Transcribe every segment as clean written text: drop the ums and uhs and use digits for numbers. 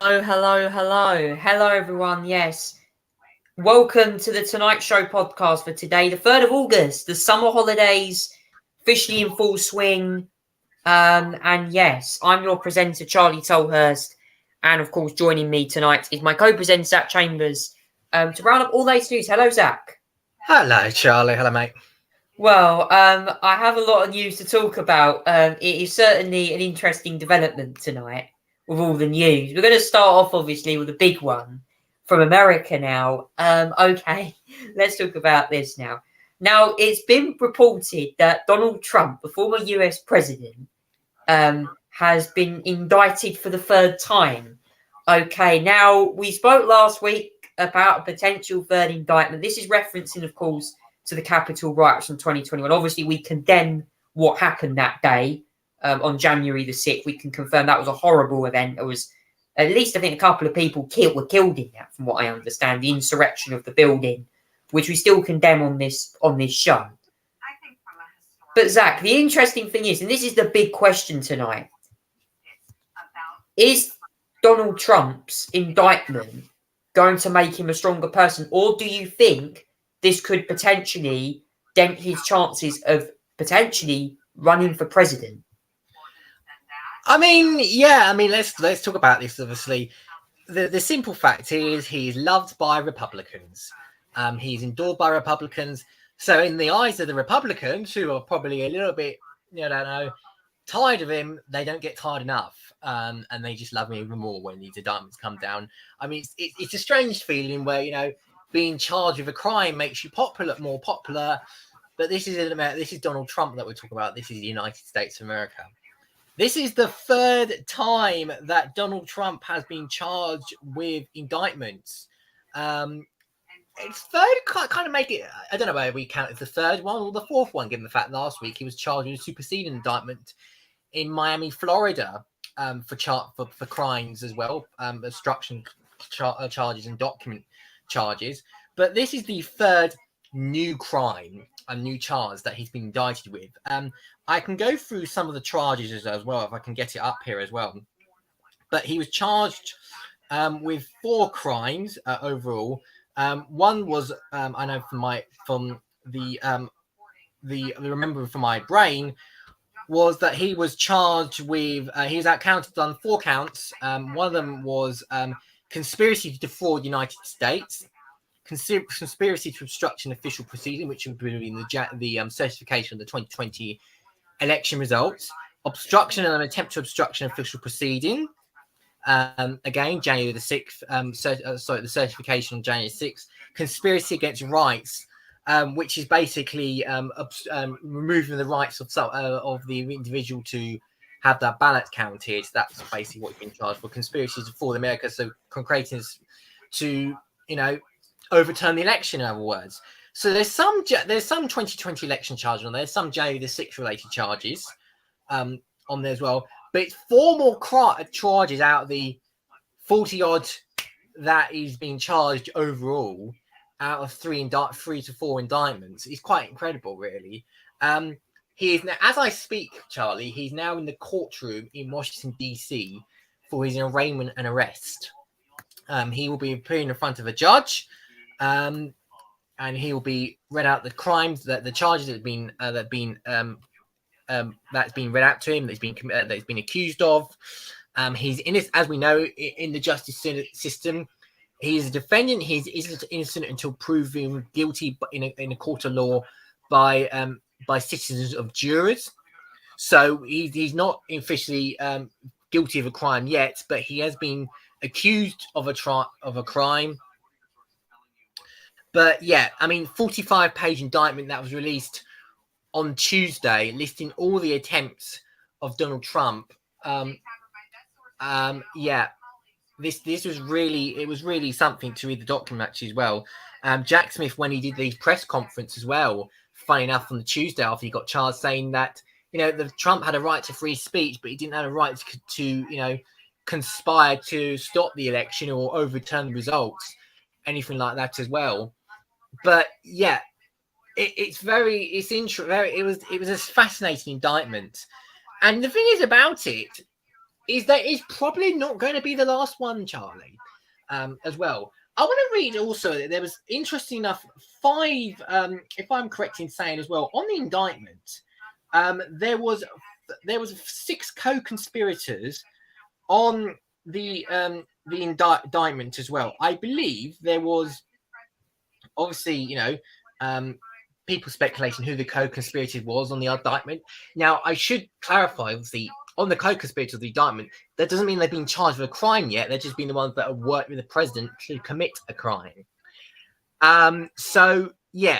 Hello, everyone. Yes. Welcome to the Tonight Show podcast for today, the 3rd of August. The summer holidays officially in full swing. And yes, I'm your presenter, Charlie Tolhurst. And of course, joining me tonight is my co-presenter, Zach Chambers. To round up all latest news. Hello, Zach. Hello, Charlie. Hello, mate. Well, I have a lot of news to talk about. It is certainly an interesting development tonight with all the news. We're going to start off, obviously, with a big one from America now. Okay, let's talk about this now. Now, it's been reported that Donald Trump, the former US president, has been indicted for the 3rd time. Okay, now, we spoke last week about a potential 3rd indictment. This is referencing, of course, to the Capitol riots from 2021. Obviously, we condemn what happened that day on January the 6th. We can confirm that was a horrible event. There was at least, I think, a couple of people were killed in that, from what I understand, the insurrection of the building, which we still condemn on this show. But Zach, the interesting thing is, and this is the big question tonight, is Donald Trump's indictment going to make him a stronger person, or do you think this could potentially dent his chances of potentially running for president? Let's talk about this. Obviously, the simple fact is he's loved by Republicans. He's endorsed by Republicans. So in the eyes of the Republicans, who are probably a little bit, tired of him, they don't get tired enough. And they just love him even more when these indictments come down. I mean, it's a strange feeling where, being charged with a crime makes you more popular. But this is Donald Trump that we're talking about. This is the United States of America. This is the 3rd time that Donald Trump has been charged with indictments. It's third kind of make it. I don't know whether we count it the 3rd one or the 4th one, given the fact last week he was charged with a superseding indictment in Miami, Florida, for crimes as well, obstruction charges and document charges. But this is the 3rd new crime and new charge that he's been indicted with. I can go through some of the charges as well if I can get it up here as well. But he was charged with 4 crimes overall. One was I know from remembering from my brain was that he was charged with he was counted on 4 counts. One of them was conspiracy to defraud the United States, conspiracy to obstruct an official proceeding, which would be the certification of the 2020 election results, obstruction and an attempt to obstruct an official proceeding. Again, January the 6th. The certification on January 6th. Conspiracy against rights, which is basically removing the rights of the individual to have that ballot counted. That's basically what he's been charged for. Conspiracy to defraud America, so concreting to overturn the election. In other words, so there's some 2020 election charges on there. There's some January the 6th related charges on there as well. But it's 4 more charges out of the 40 odd that he's been charged overall out of 3 to 4 indictments. It's quite incredible, really. He is now, as I speak, Charlie, he's now in the courtroom in Washington, D.C. for his arraignment and arrest. He will be appearing in front of a judge, and he will be read out the crimes, the charges that have been that's been read out to him, that he's been accused of. He's innocent, as we know, in the justice system. He's a defendant. He's innocent until proven guilty in a court of law by citizens of jurors. So he's not officially guilty of a crime yet, but he has been accused of a crime. But yeah, I mean, 45-page indictment that was released on Tuesday, listing all the attempts of Donald Trump. This was really something to read the document actually as well. Jack Smith, when he did the press conference as well, funny enough, on the Tuesday after he got charged, saying that the Trump had a right to free speech, but he didn't have a right to conspire to stop the election or overturn the results, anything like that as well. But yeah, it was a fascinating indictment, and the thing is about it, is that it's probably not going to be the last one, Charlie, as well. I want to read also that there was, interesting enough, 5, if I'm correct in saying as well, on the indictment, there was 6 co-conspirators on the indictment as well. I believe there was, obviously, people speculating who the co-conspirator was on the indictment. Now, I should clarify, obviously, on the co-conspirators of the indictment, that doesn't mean they've been charged with a crime yet. They're just been the ones that have worked with the president to commit a crime. So, yeah,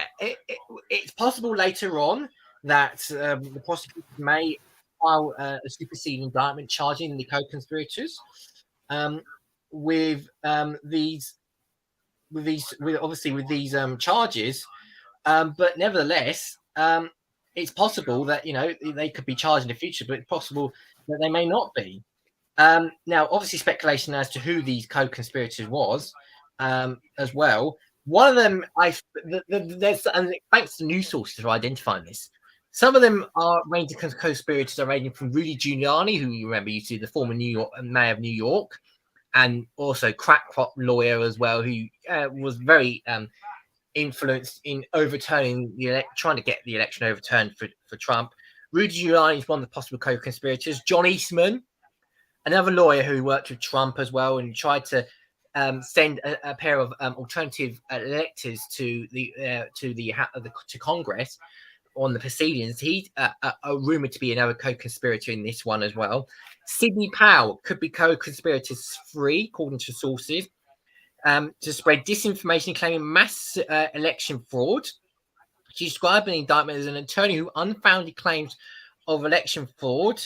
it's possible later on that the prosecutor may file a superseding indictment charging the co-conspirators with these charges. But nevertheless, it's possible that they could be charged in the future, but it's possible that they may not be. Now, obviously, speculation as to who these co-conspirators was as well. One of them, and thanks to news sources for identifying this. Some of them are ranging co-conspirators are ranging from Rudy Giuliani, who you remember used to be the former mayor of New York, and also crackpot lawyer as well, who was very influenced in overturning trying to get the election overturned for Trump. Rudy Giuliani is one of the possible co-conspirators. John Eastman, another lawyer who worked with Trump as well and tried to send a pair of alternative electors to Congress on the proceedings. He's rumored to be another co-conspirator in this one as well. Sidney Powell could be co-conspirators 3, according to sources, to spread disinformation claiming mass election fraud. She described an indictment as an attorney who unfounded claims of election fraud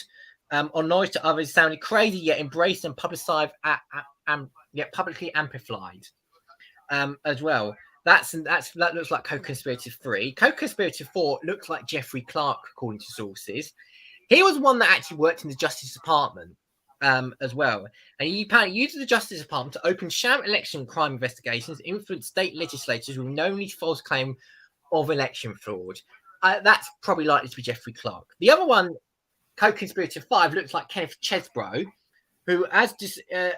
on knowledge to others sounded crazy yet embraced and publicized yet publicly amplified as well. That looks like co-conspirator 3. Co-conspirator 4 looks like Jeffrey Clark, according to sources. He was one that actually worked in the Justice Department as well. And he apparently used the Justice Department to open sham election crime investigations, influence state legislatures with knowingly false claim of election fraud. That's probably likely to be Jeffrey Clark. The other one, co-conspirator 5, looks like Kenneth Chesbrough, who has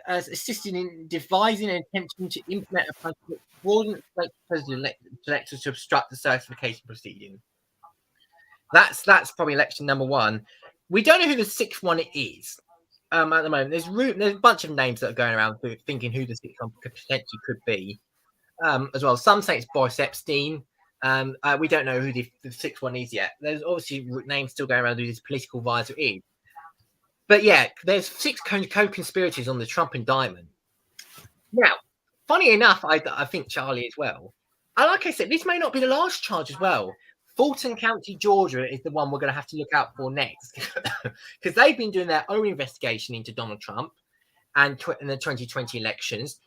assisted in devising and attempting to implement a plan to fraudulent president electors to obstruct the certification proceeding. That's probably election number 1. We don't know who the 6th one is at the moment. There's a bunch of names that are going around thinking who the 6th one could be as well. Some say it's Boris Epstein. We don't know who the 6th one is yet. There's obviously names still going around who this political advisor is. But yeah, there's 6 co-conspirators on the Trump indictment. Now, funny enough, I think, Charlie, as well. And like I said, this may not be the last charge as well. Fulton County, Georgia is the one we're going to have to look out for next, because they've been doing their own investigation into Donald Trump and in the 2020 elections.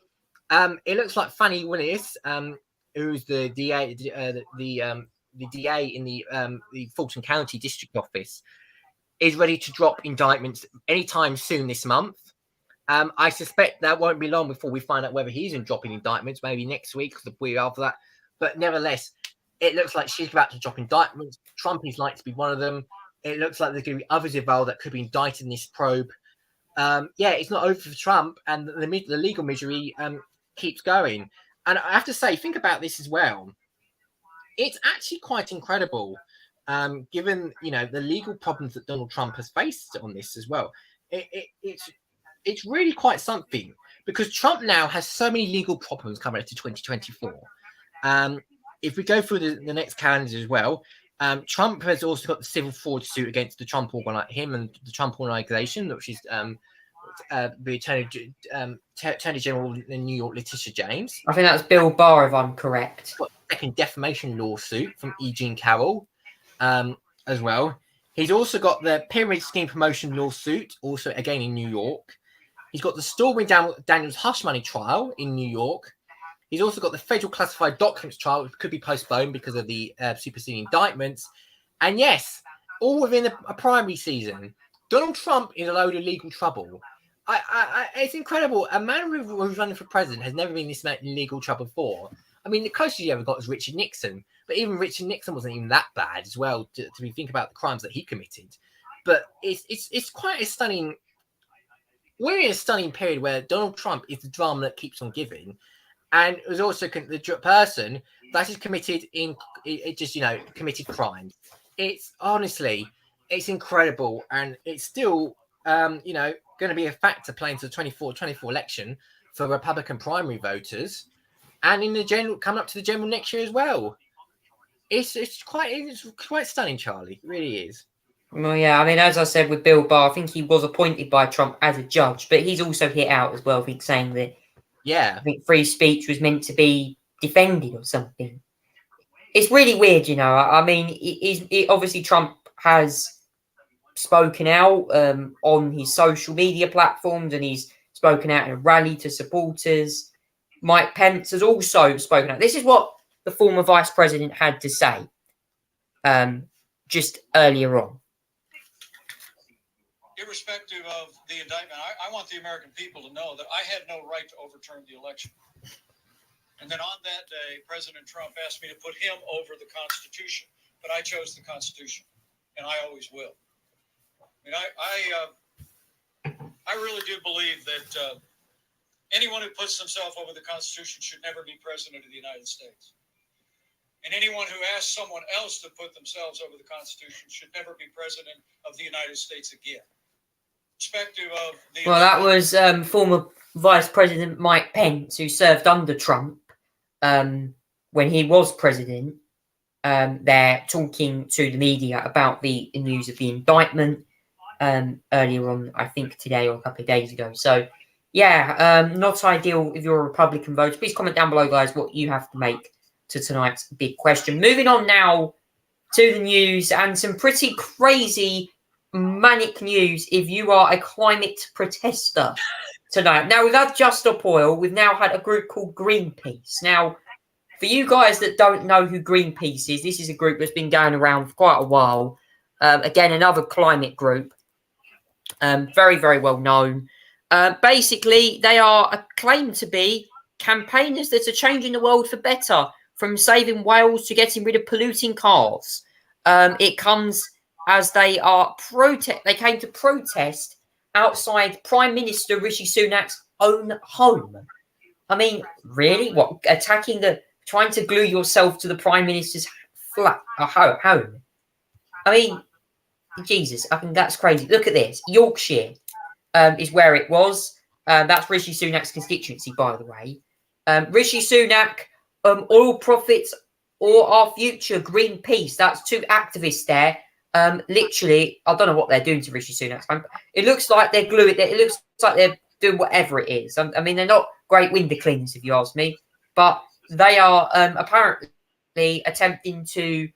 It looks like Fannie Willis, who's the DA, the DA in the Fulton County District Office, is ready to drop indictments anytime soon this month. I suspect that won't be long before we find out whether he's in dropping indictments, maybe next week or the week after that. But nevertheless, it looks like she's about to drop indictments. Trump is likely to be one of them. It looks like there's going to be others involved that could be indicted in this probe. It's not over for Trump, and the legal misery keeps going. And I have to say, think about this as well. It's actually quite incredible, given the legal problems that Donald Trump has faced on this as well. It's really quite something, because Trump now has so many legal problems coming into 2024. If we go through the next calendar as well, Trump has also got the civil fraud suit against the Trump organization, which is the Attorney General in New York, Letitia James. I think that's Bill Barr, if I'm correct. Got a second defamation lawsuit from E. Jean Carroll as well. He's also got the pyramid scheme promotion lawsuit, also again in New York. He's got the Stormy Daniels hush money trial in New York. He's also got the federal classified documents trial, which could be postponed because of the superseding indictments. And yes, all within a primary season. Donald Trump is a load of legal trouble. It's incredible. A man who's running for president has never been this much in legal trouble before. I mean, the closest he ever got was Richard Nixon. But even Richard Nixon wasn't even that bad as well, to think about the crimes that he committed. But it's quite a stunning we're in a stunning period where Donald Trump is the drama that keeps on giving, and it was also the person that is committed committed crimes. It's honestly, it's incredible, and it's still going to be a factor playing to the 24 election for Republican primary voters, and in the general coming up to the general next year as well. It's quite stunning, Charlie. It really is. Well, yeah, I mean, as I said with Bill Barr, I think he was appointed by Trump as a judge, but he's also hit out as well, I think, saying that Yeah, I think free speech was meant to be defended or something. It's really weird, you know. I mean, obviously Trump has spoken out on his social media platforms, and he's spoken out in a rally to supporters. Mike Pence has also spoken out. This is what the former vice president had to say just earlier on. Irrespective of the indictment, I want the American people to know that I had no right to overturn the election. And then on that day, President Trump asked me to put him over the Constitution, but I chose the Constitution, and I always will. I mean, I really do believe that anyone who puts themselves over the Constitution should never be president of the United States. And anyone who asks someone else to put themselves over the Constitution should never be president of the United States again. Well, that was former Vice President Mike Pence, who served under Trump when he was president. They're talking to the media about the news of the indictment earlier on, I think today or a couple of days ago. So, yeah, not ideal if you're a Republican voter. Please comment down below, guys, what you have to make to tonight's big question. Moving on now to the news, and some pretty crazy manic news if you are a climate protester tonight. Now, we've had Just Stop Oil. We've now had a group called Greenpeace. Now, for you guys that don't know who Greenpeace is, this is a group that's been going around for quite a while. Again, another climate group. Very, very well known. Basically, they are claimed to be campaigners that are changing the world for better, from saving whales to getting rid of polluting cars. It comes as they came to protest outside Prime Minister Rishi Sunak's own home. I mean, really? What? Trying to glue yourself to the Prime Minister's flat, home? I mean, Jesus, I think that's crazy. Look at this. Yorkshire is where it was. That's Rishi Sunak's constituency, by the way. Rishi Sunak, oil profits or our future, Greenpeace. That's two activists there. Literally, I don't know what they're doing to Rishi Sunak. It looks like they're gluing it. It looks like they're doing whatever it is. I mean, they're not great window cleaners, if you ask me. But they are apparently attempting to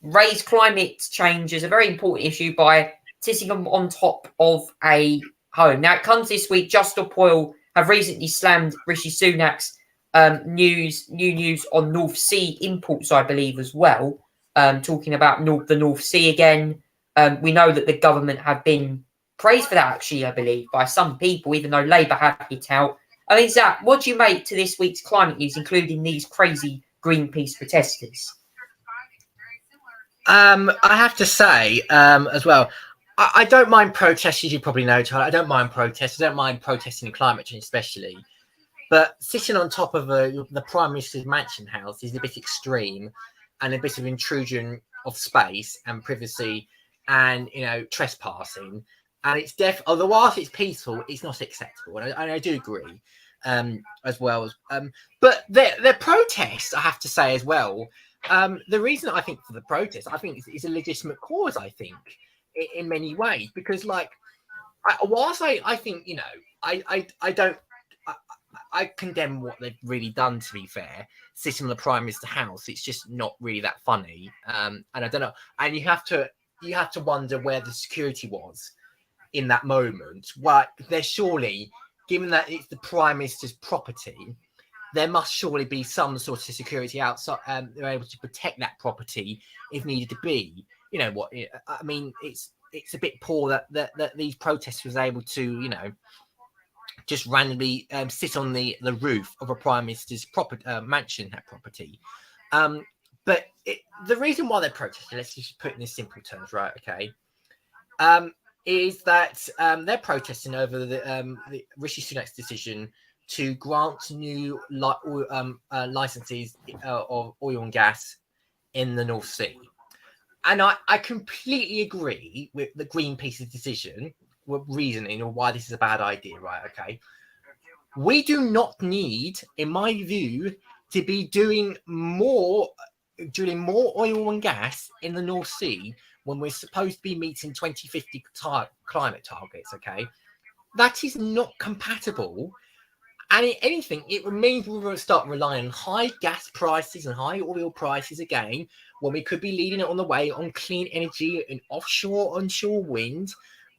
raise climate change as a very important issue by sitting on top of a home. Now, it comes this week. Just Stop Oil have recently slammed Rishi Sunak's new news on North Sea imports, I believe, as well. Talking about the North Sea again. We know that the government have been praised for that, actually, I believe, by some people, even though Labour had hit out. I mean, Zach, what do you make to this week's climate news, including these crazy Greenpeace protesters? I have to say, as well, I don't mind protests, as you probably know, Charlie. I don't mind protests. I don't mind protesting climate change, especially. But sitting on top of the Prime Minister's mansion house is a bit extreme, and a bit of intrusion of space and privacy, and trespassing. And it's whilst it's peaceful, it's not acceptable, and I do agree, as well as. But their protests, I have to say as well. The reason I think for the protest, I think it's a legitimate cause. I think in many ways, because whilst I think I don't. I condemn what they've really done, to be fair. Sitting on the Prime Minister's house, it's just not really that funny. And I don't know. And you have to wonder where the security was in that moment. Well, there's surely, given that it's the Prime Minister's property, there must surely be some sort of security outside. They're able to protect that property if needed to be. You know what? I mean, it's a bit poor that these protesters were able to, just randomly sit on the roof of a Prime Minister's mansion property. But the reason why they're protesting, let's just put it in simple terms, right? Okay. is that they're protesting over the Rishi Sunak's decision to grant new licenses of oil and gas in the North Sea. And I completely agree with the Greenpeace's decision, with reasoning or why this is a bad idea, right? Okay. We do not need, in my view, to be drilling more oil and gas in the North Sea when we're supposed to be meeting 2050 climate targets, okay? That is not compatible. And if anything, it means we will start relying on high gas prices and high oil prices again, when we could be leading it on the way on clean energy and offshore, onshore wind,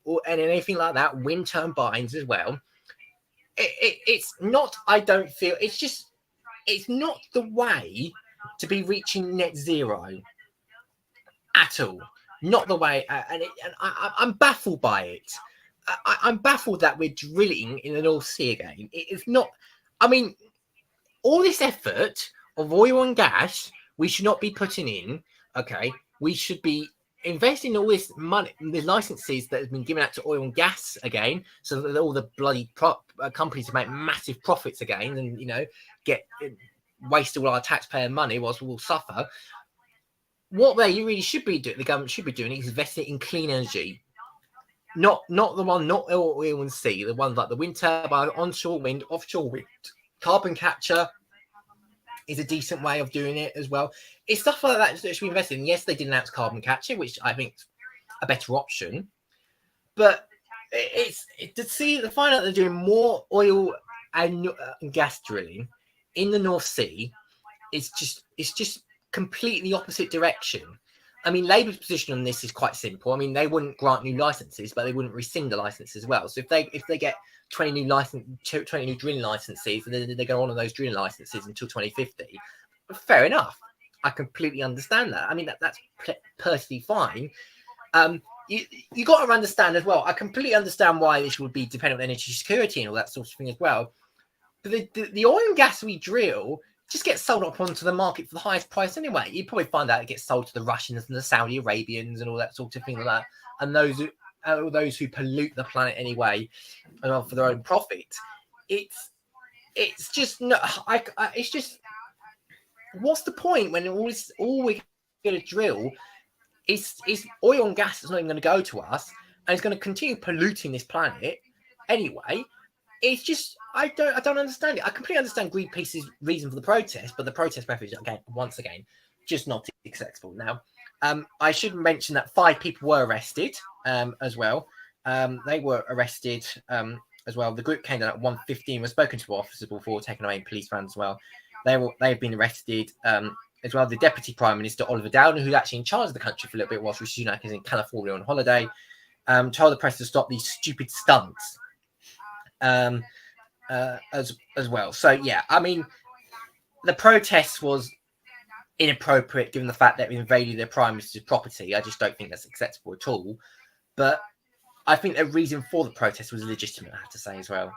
and anything like that, wind turbines as well. It's not, I don't feel, it's not the way to be reaching net zero at all. Not the way, and I'm baffled by it. I'm baffled that we're drilling in the North Sea again. It's not, I mean, all this effort of oil and gas, we should not be putting in, okay? We should be investing all this money, the licenses that have been given out to oil and gas again, so that all the bloody companies make massive profits again and, you know, waste all our taxpayer money whilst we will suffer. What they really should be doing, the government should be doing, is investing in clean energy. Not oil and sea, the ones like the wind turbine, onshore wind, offshore wind, carbon capture is a decent way of doing it as well. It's stuff like that that should be invested in. Yes, they did announce carbon capture, which I think is a better option. But to find out they're doing more oil and gas drilling in the North Sea, it's just completely opposite direction. I mean, Labour's position on this is quite simple. I mean, they wouldn't grant new licenses, but they wouldn't rescind the licenses as well. So if they get 20 new drilling licenses, then they're going to honour those drilling licenses until 2050. Fair enough. I completely understand that. I mean, that's perfectly fine. You got to understand as well. I completely understand why this would be dependent on energy security and all that sort of thing as well. But the oil and gas we drill just gets sold up onto the market for the highest price anyway. You probably find out it gets sold to the Russians and the Saudi Arabians and all that sort of thing like that, and those who pollute the planet anyway, and for their own profit. It's just no. It's just, what's the point when all we're going to drill is oil and gas that's not even going to go to us, and it's going to continue polluting this planet anyway. It's just, I don't understand it. I completely understand Greenpeace's reason for the protest, but the protest message, once again, just not acceptable. Now, I should mention that 5 people were arrested as well. They were arrested as well. The group came down at 1:15. We've spoken to officers before, taken away in police vans as well. They've been arrested as well. The Deputy Prime Minister, Oliver Dowden, who's actually in charge of the country for a little bit whilst Rishi Sunak is in California on holiday, told the press to stop these stupid stunts. As well. So yeah, I mean, the protest was inappropriate given the fact that we invaded their prime minister's property. I just don't think that's acceptable at all. But I think the reason for the protest was legitimate, I have to say as well.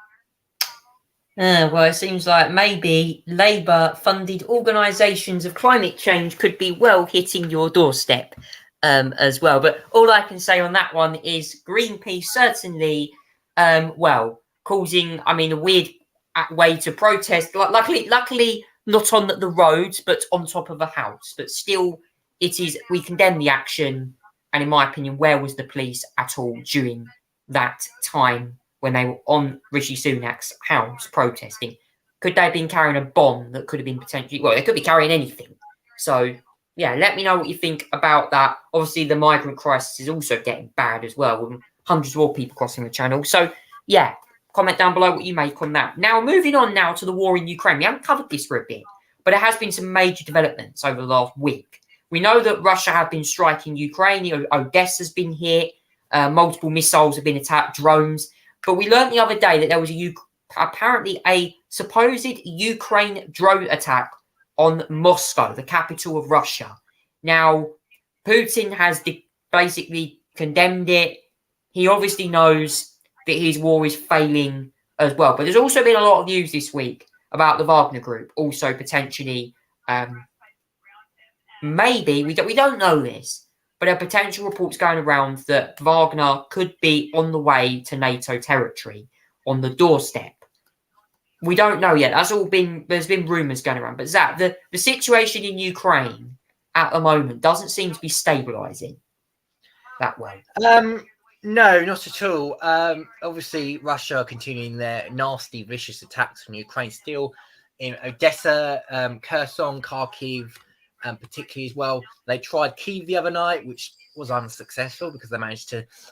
Well, it seems like maybe Labour-funded organisations of climate change could be well hitting your doorstep as well. But all I can say on that one is Greenpeace certainly, causing, a weird way to protest. Luckily, not on the roads, but on top of a house. But still, we condemn the action. And in my opinion, where was the police at all during that time when they were on Rishi Sunak's house protesting? Could they have been carrying a bomb that could have been potentially... Well, they could be carrying anything. So, yeah, let me know what you think about that. Obviously, the migrant crisis is also getting bad as well, with hundreds more people crossing the channel. So, yeah, comment down below what you make on that. Now, moving on now to the war in Ukraine. We haven't covered this for a bit, but there has been some major developments over the last week. We know that Russia have been striking Ukraine. Odessa has been hit. Multiple missiles have been attacked, drones. But we learned the other day that there was apparently a supposed Ukraine drone attack on Moscow, the capital of Russia. Now, Putin has basically condemned it. He obviously knows that his war is failing as well. But there's also been a lot of news this week about the Wagner Group also potentially, maybe, we don't know this, but there are potential reports going around that Wagner could be on the way to NATO territory, on the doorstep. We don't know yet. There's been rumours going around. But Zach, the situation in Ukraine at the moment doesn't seem to be stabilising that way. No, not at all. Obviously, Russia are continuing their nasty, vicious attacks on Ukraine still in Odessa, Kherson, Kharkiv, particularly as well. They tried Kyiv the other night, which was unsuccessful because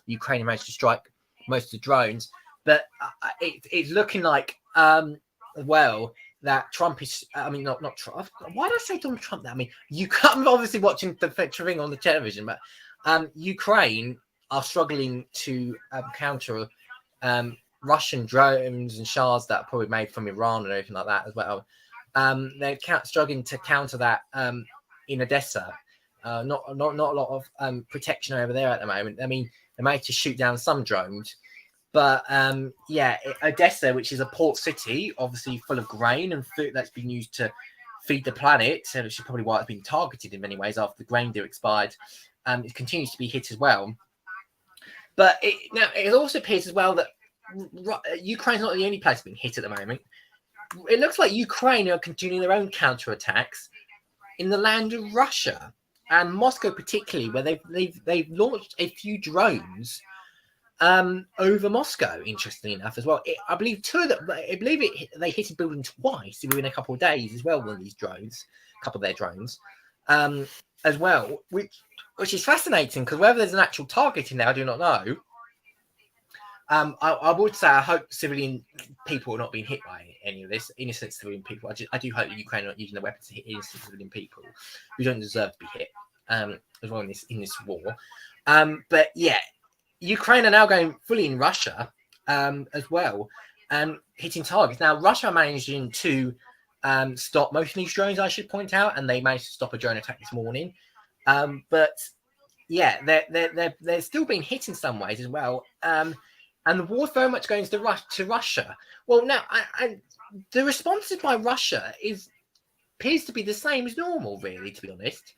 Ukraine managed to strike most of the drones. But it's looking like, well, that Trump is, not Trump. Why did I say Donald Trump? I'm obviously watching the thing on the television, but Ukraine are struggling to counter Russian drones and shards that are probably made from Iran and everything like that as well. They're struggling to counter that in Odessa. Not a lot of protection over there at the moment. I mean, they managed to shoot down some drones. But Odessa, which is a port city, obviously full of grain and food that's been used to feed the planet, so which is probably why it's been targeted in many ways after the grain deal expired. It continues to be hit as well. But it also appears as well that Ukraine's not the only place being hit at the moment. It looks like Ukraine are continuing their own counterattacks in the land of Russia and Moscow, particularly, where they've launched a few drones over Moscow. Interestingly enough, as well, I believe they hit a building twice within a couple of days as well. One of these drones, a couple of their drones, as well, which is fascinating because whether there's an actual target in there, I do not know. I would say I hope civilian people are not being hit by any of this. Innocent civilian people. I do hope that Ukraine are not using their weapons to hit innocent civilian people who don't deserve to be hit as well in this war. But yeah, Ukraine are now going fully in Russia as well and hitting targets. Now Russia are managing to stop most of these drones, I should point out, and they managed to stop a drone attack this morning. But yeah, they're still being hit in some ways as well. And the war's very much going to Russia. Well, now the responses by Russia appears to be the same as normal, really, to be honest.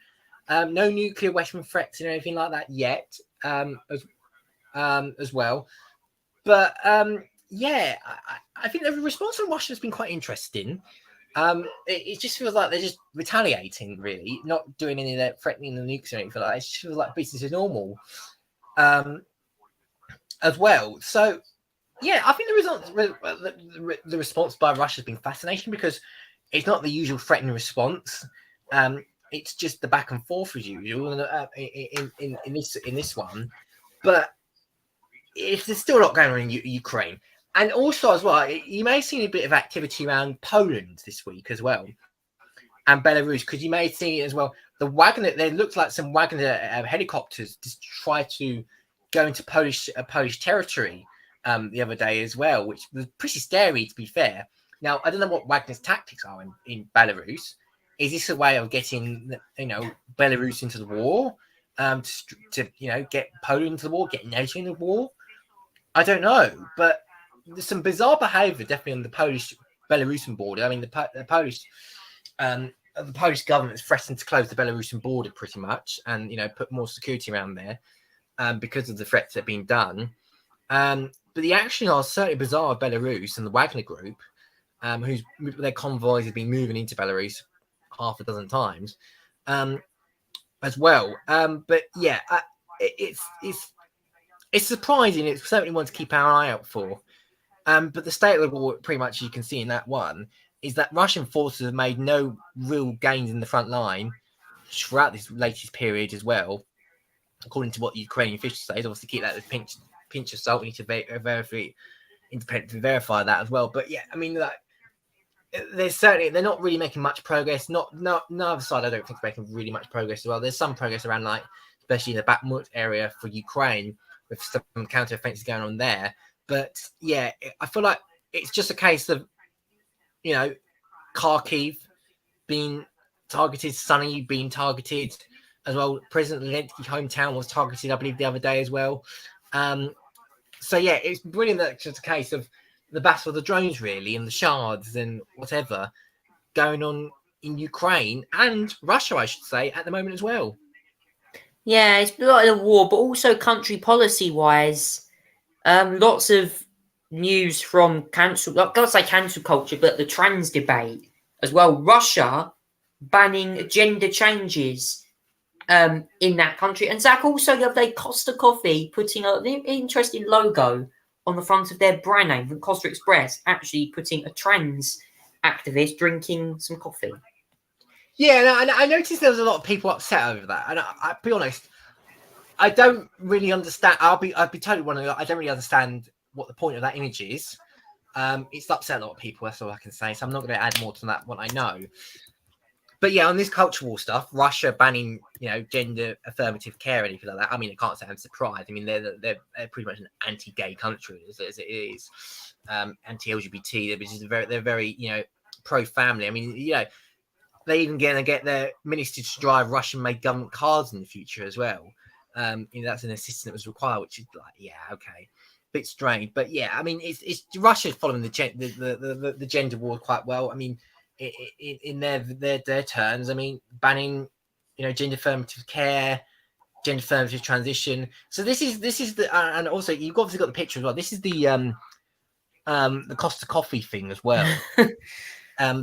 No nuclear weapon threats and anything like that yet, as well. But yeah, I think the response from Russia has been quite interesting. It just feels like they're just retaliating, really, not doing any of that threatening the nukes or anything like that. It just feels like business as normal, as well. So, yeah, I think the response by Russia has been fascinating because it's not the usual threatening response. It's just the back and forth as usual in this one. But there's still a lot going on in Ukraine. And also, as well, you may have seen a bit of activity around Poland this week as well, and Belarus, because you may have seen as well the Wagner. There looks like some Wagner helicopters just try to go into Polish territory the other day as well, which was pretty scary, to be fair. Now, I don't know what Wagner's tactics are in Belarus. Is this a way of getting Belarus into the war, to get Poland into the war, get NATO in the war? I don't know, but there's some bizarre behaviour definitely on the Polish-Belarusian border. I mean, the Polish government is threatening to close the Belarusian border pretty much, and put more security around there because of the threats that are being done. But the actions are certainly bizarre of Belarus and the Wagner Group, whose their convoys have been moving into Belarus half a dozen times, as well. But yeah, it's surprising. It's certainly one to keep our eye out for. But the state of the war, pretty much you can see in that one, is that Russian forces have made no real gains in the front line throughout this latest period as well, according to what Ukrainian officials say. Obviously, keep that with a pinch of salt. We need to independently verify that as well. But yeah, I mean, they're not really making much progress. Neither side, I don't think, is making really much progress as well. There's some progress around, especially in the Bakhmut area for Ukraine, with some counter-offensives going on there. But yeah, I feel like it's just a case of, Kharkiv being targeted, Sunny being targeted as well. President Zelensky's hometown was targeted, I believe, the other day as well. So yeah, it's brilliant that it's just a case of the battle of the drones, really, and the shards and whatever going on in Ukraine and Russia, I should say, at the moment as well. Yeah, it's a lot of the war, but also country policy wise, lots of news from cancel. Like, I can't say cancel culture, but the trans debate as well. Russia banning gender changes in that country, and Zach also the other day Costa Coffee putting an interesting logo on the front of their brand name from Costa Express, actually putting a trans activist drinking some coffee. Yeah, no, and I noticed there was a lot of people upset over that, and I'll be honest, I don't really understand. I'd be totally wondering. I don't really understand what the point of that image is. It's upset a lot of people. That's all I can say. So I'm not going to add more to that. What I know, but yeah, on this culture war stuff, Russia banning gender affirmative care or anything like that. I mean, I can't say I'm surprised. I mean, they're pretty much an anti-gay country as it is, anti-LGBT. They're very pro-family. I mean, they even going to get their minister to drive Russian-made government cars in the future as well. That's an assistant that was required, which is like, yeah, okay, bit strange, but yeah, I mean, it's Russia's following the gender war quite well. I mean, in their terms, I mean, banning gender affirmative care, gender affirmative transition. So this is the and also you've obviously got the picture as well. This is the Costa Coffee thing as well.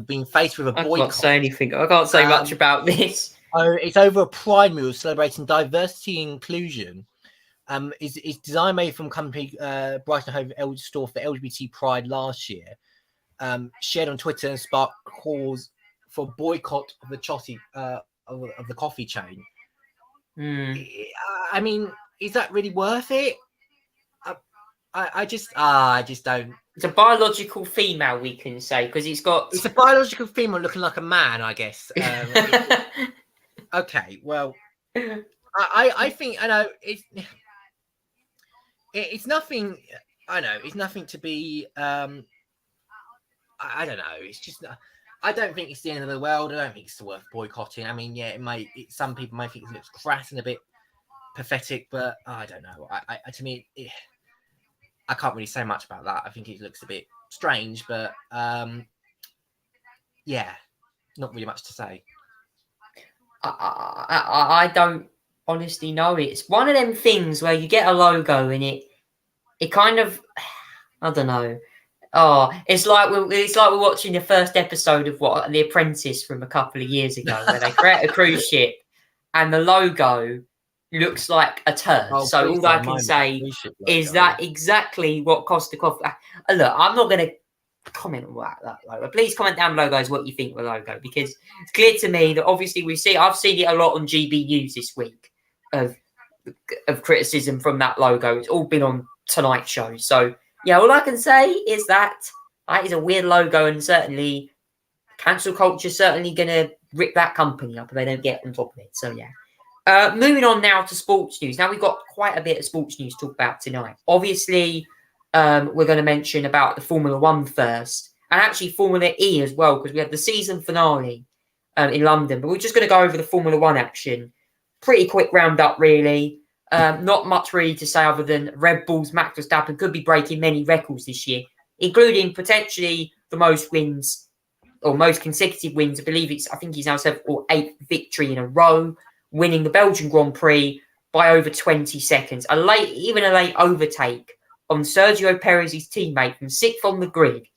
Being faced with a boycott. I can't say anything. I can't say much about this. It's over a pride meal celebrating diversity and inclusion. It's design made from company Brighton Hove store for LGBT Pride last year. Shared on Twitter and sparked calls for boycott of the of the coffee chain. I mean, is that really worth it? I just don't. It's a biological female, we can say, because it's a biological female looking like a man, I guess. Okay, well, I think I know it's nothing. I know it's nothing to be. I don't know. It's just. I don't think it's the end of the world. I don't think it's worth boycotting. I mean, yeah, some people might think it looks crass and a bit pathetic, but I don't know. To me, I can't really say much about that. I think it looks a bit strange, but yeah, not really much to say. I don't honestly know. It's one of them things where you get a logo and it kind of, I don't know. Oh, it's like we're watching the first episode of The Apprentice from a couple of years ago, where they create a cruise ship and the logo looks like a turd. So all I can say is that exactly what Costa Coffee. Look, I'm not going to comment on that logo. Please comment down below, guys, what you think of the logo, because it's clear to me that obviously I've seen it a lot on GB News this week of criticism from that logo. It's all been on Tonight Show. So yeah, all I can say is that is a weird logo, and certainly cancel culture certainly going to rip that company up if they don't get on top of it. So yeah. Moving on now to sports news. Now we've got quite a bit of sports news to talk about tonight. Obviously, we're going to mention about the Formula One first, and actually Formula E as well, because we had the season finale in London. But we're just going to go over the Formula One action. Pretty quick roundup, really. Not much really to say other than Red Bull's Max Verstappen could be breaking many records this year, including potentially the most wins or most consecutive wins. I think he's now 7th or 8th victory in a row, winning the Belgian Grand Prix by over 20 seconds. A late overtake on Sergio Perez's teammate from 6th on the grid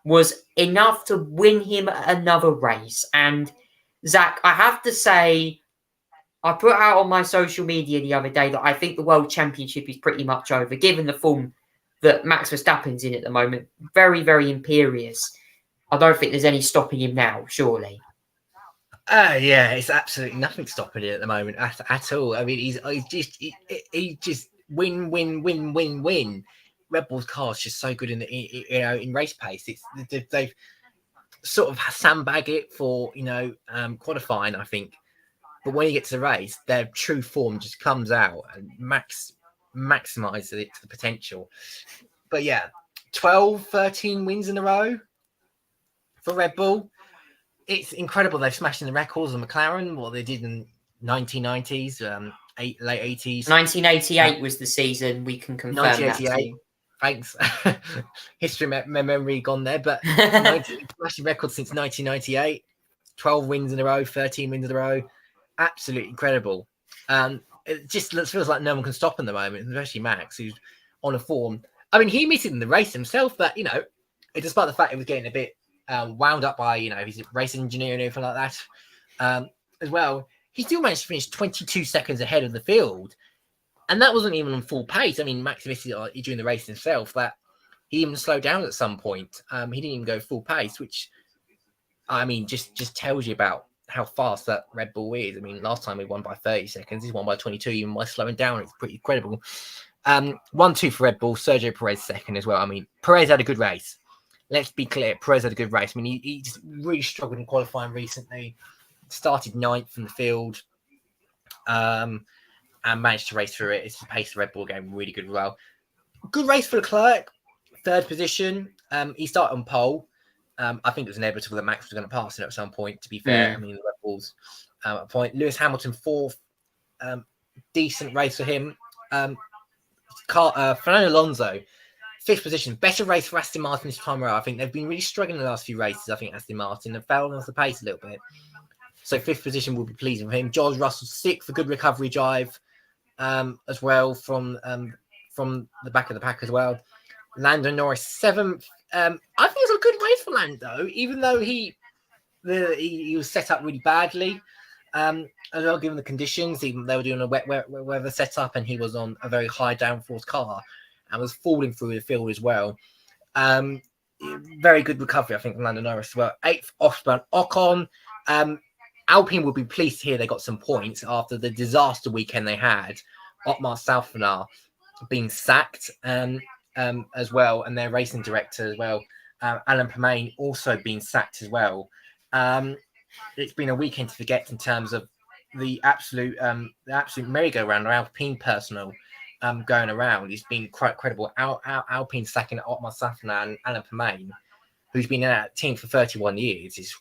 was enough to win him another race. And Zach, I have to say, I put out on my social media the other day that I think the World Championship is pretty much over, given the form that Max Verstappen's in at the moment. Very, very imperious. I don't think there's any stopping him now, surely. Yeah, it's absolutely nothing stopping it at the moment at all. I mean, he's just win. Red Bull's car is just so good in race pace. They've sort of sandbag it for qualifying, I think. But when you get to the race, their true form just comes out and maximizes it to the potential. But yeah, 12, 13 wins in a row for Red Bull. It's incredible. They've smashed in the records of McLaren, what they did in 1990s, late 80s. 1988 was the season. We can confirm 1988. That. Thanks. History memory gone there, but smashing records since 1998. 12 wins in a row, 13 wins in a row. Absolutely incredible. It just feels like no one can stop him at the moment, especially Max, who's on a form. I mean, he admitted in the race himself that, despite the fact he was getting a bit wound up by, his race engineer and everything like that as well, he still managed to finish 22 seconds ahead of the field. And that wasn't even on full pace. I mean, Max admitted during the race himself that he even slowed down at some point. He didn't even go full pace, which, I mean, just tells you about how fast that Red Bull is. I mean, last time he won by 30 seconds. He's won by 22, even by slowing down. It's pretty incredible. 1-2 for Red Bull. Sergio Perez second as well. I mean, Perez had a good race. Let's be clear. Perez had a good race. I mean, he just really struggled in qualifying recently. Started 9th in the field. And managed to race through it. It's the pace of Red Bull game really good as well. Good race for Leclerc. 3rd position. He started on pole. I think it was inevitable that Max was going to pass it at some point, to be fair. I mean, the Red Bulls at a point. Lewis Hamilton, 4th. Decent race for him. Fernando Alonso, 5th position. Better race for Aston Martin this time around. I think they've been really struggling in the last few races. I think Aston Martin have fell off the pace a little bit. So 5th position will be pleasing for him. George Russell, 6th, a good recovery drive as well from the back of the pack as well. Lando Norris, 7th. I think it's a good race for Lando, even though he was set up really badly. As well, given the conditions, even they were doing a wet weather setup, and he was on a very high downforce car and was falling through the field as well. Very good recovery, I think, from Lando Norris as well. 8th, Esteban Ocon. Alpine will be pleased to hear they got some points after the disaster weekend they had. Otmar Szafnauer being sacked as well, and their racing director as well, Alan Permain, also being sacked as well. It's been a weekend to forget in terms of the absolute merry-go-round of Alpine personnel going around. It's been quite credible. Alpine sacking Otmar Szafnauer and Alan Permain, who's been in that team for 31 years, is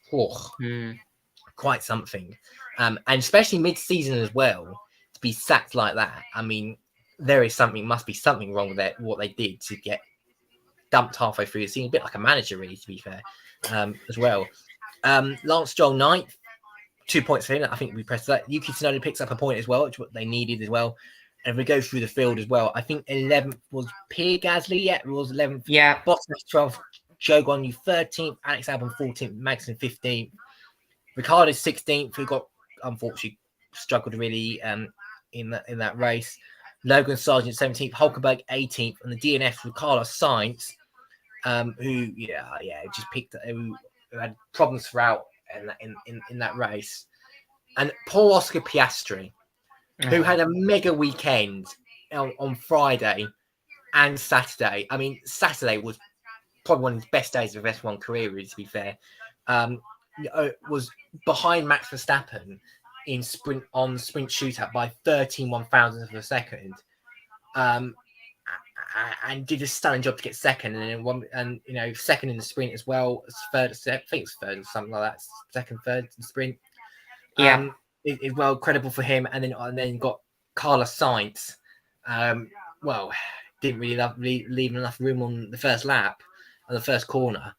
quite something. And especially mid-season as well, to be sacked like that. I mean, must be something wrong with what they did to get dumped halfway through the season. A bit like a manager, really, to be fair, as well. Lance Stroll 9th, 2 points for him. I think we pressed that. Yuki Tsunoda picks up a point as well, which what they needed as well. And if we go through the field as well, I think 11th was Pierre Gasly. Yeah, it was 11th. Yeah. Bottas 12th. Zhou Guanyu 13th. Alex Albon 14th. Magnussen 15th. Ricciardo 16th, who got unfortunately struggled really in that race. Logan Sargent 17th, Hulkenberg 18th, and the DNF with Carlos Sainz, who just who had problems throughout in that race, and Paul Oscar Piastri, who had a mega weekend on Friday and Saturday. I mean, Saturday was probably one of his best days of his F1 career, really, to be fair. Was behind Max Verstappen in sprint shootout by 13 1,000ths of a second, and did a stunning job to get second, and second in the sprint as well. Third, I think it's third or something like that. Second, third in the sprint. Yeah, is well credible for him, and then got Carlos Sainz. Didn't really leave enough room on the first lap, on the first corner.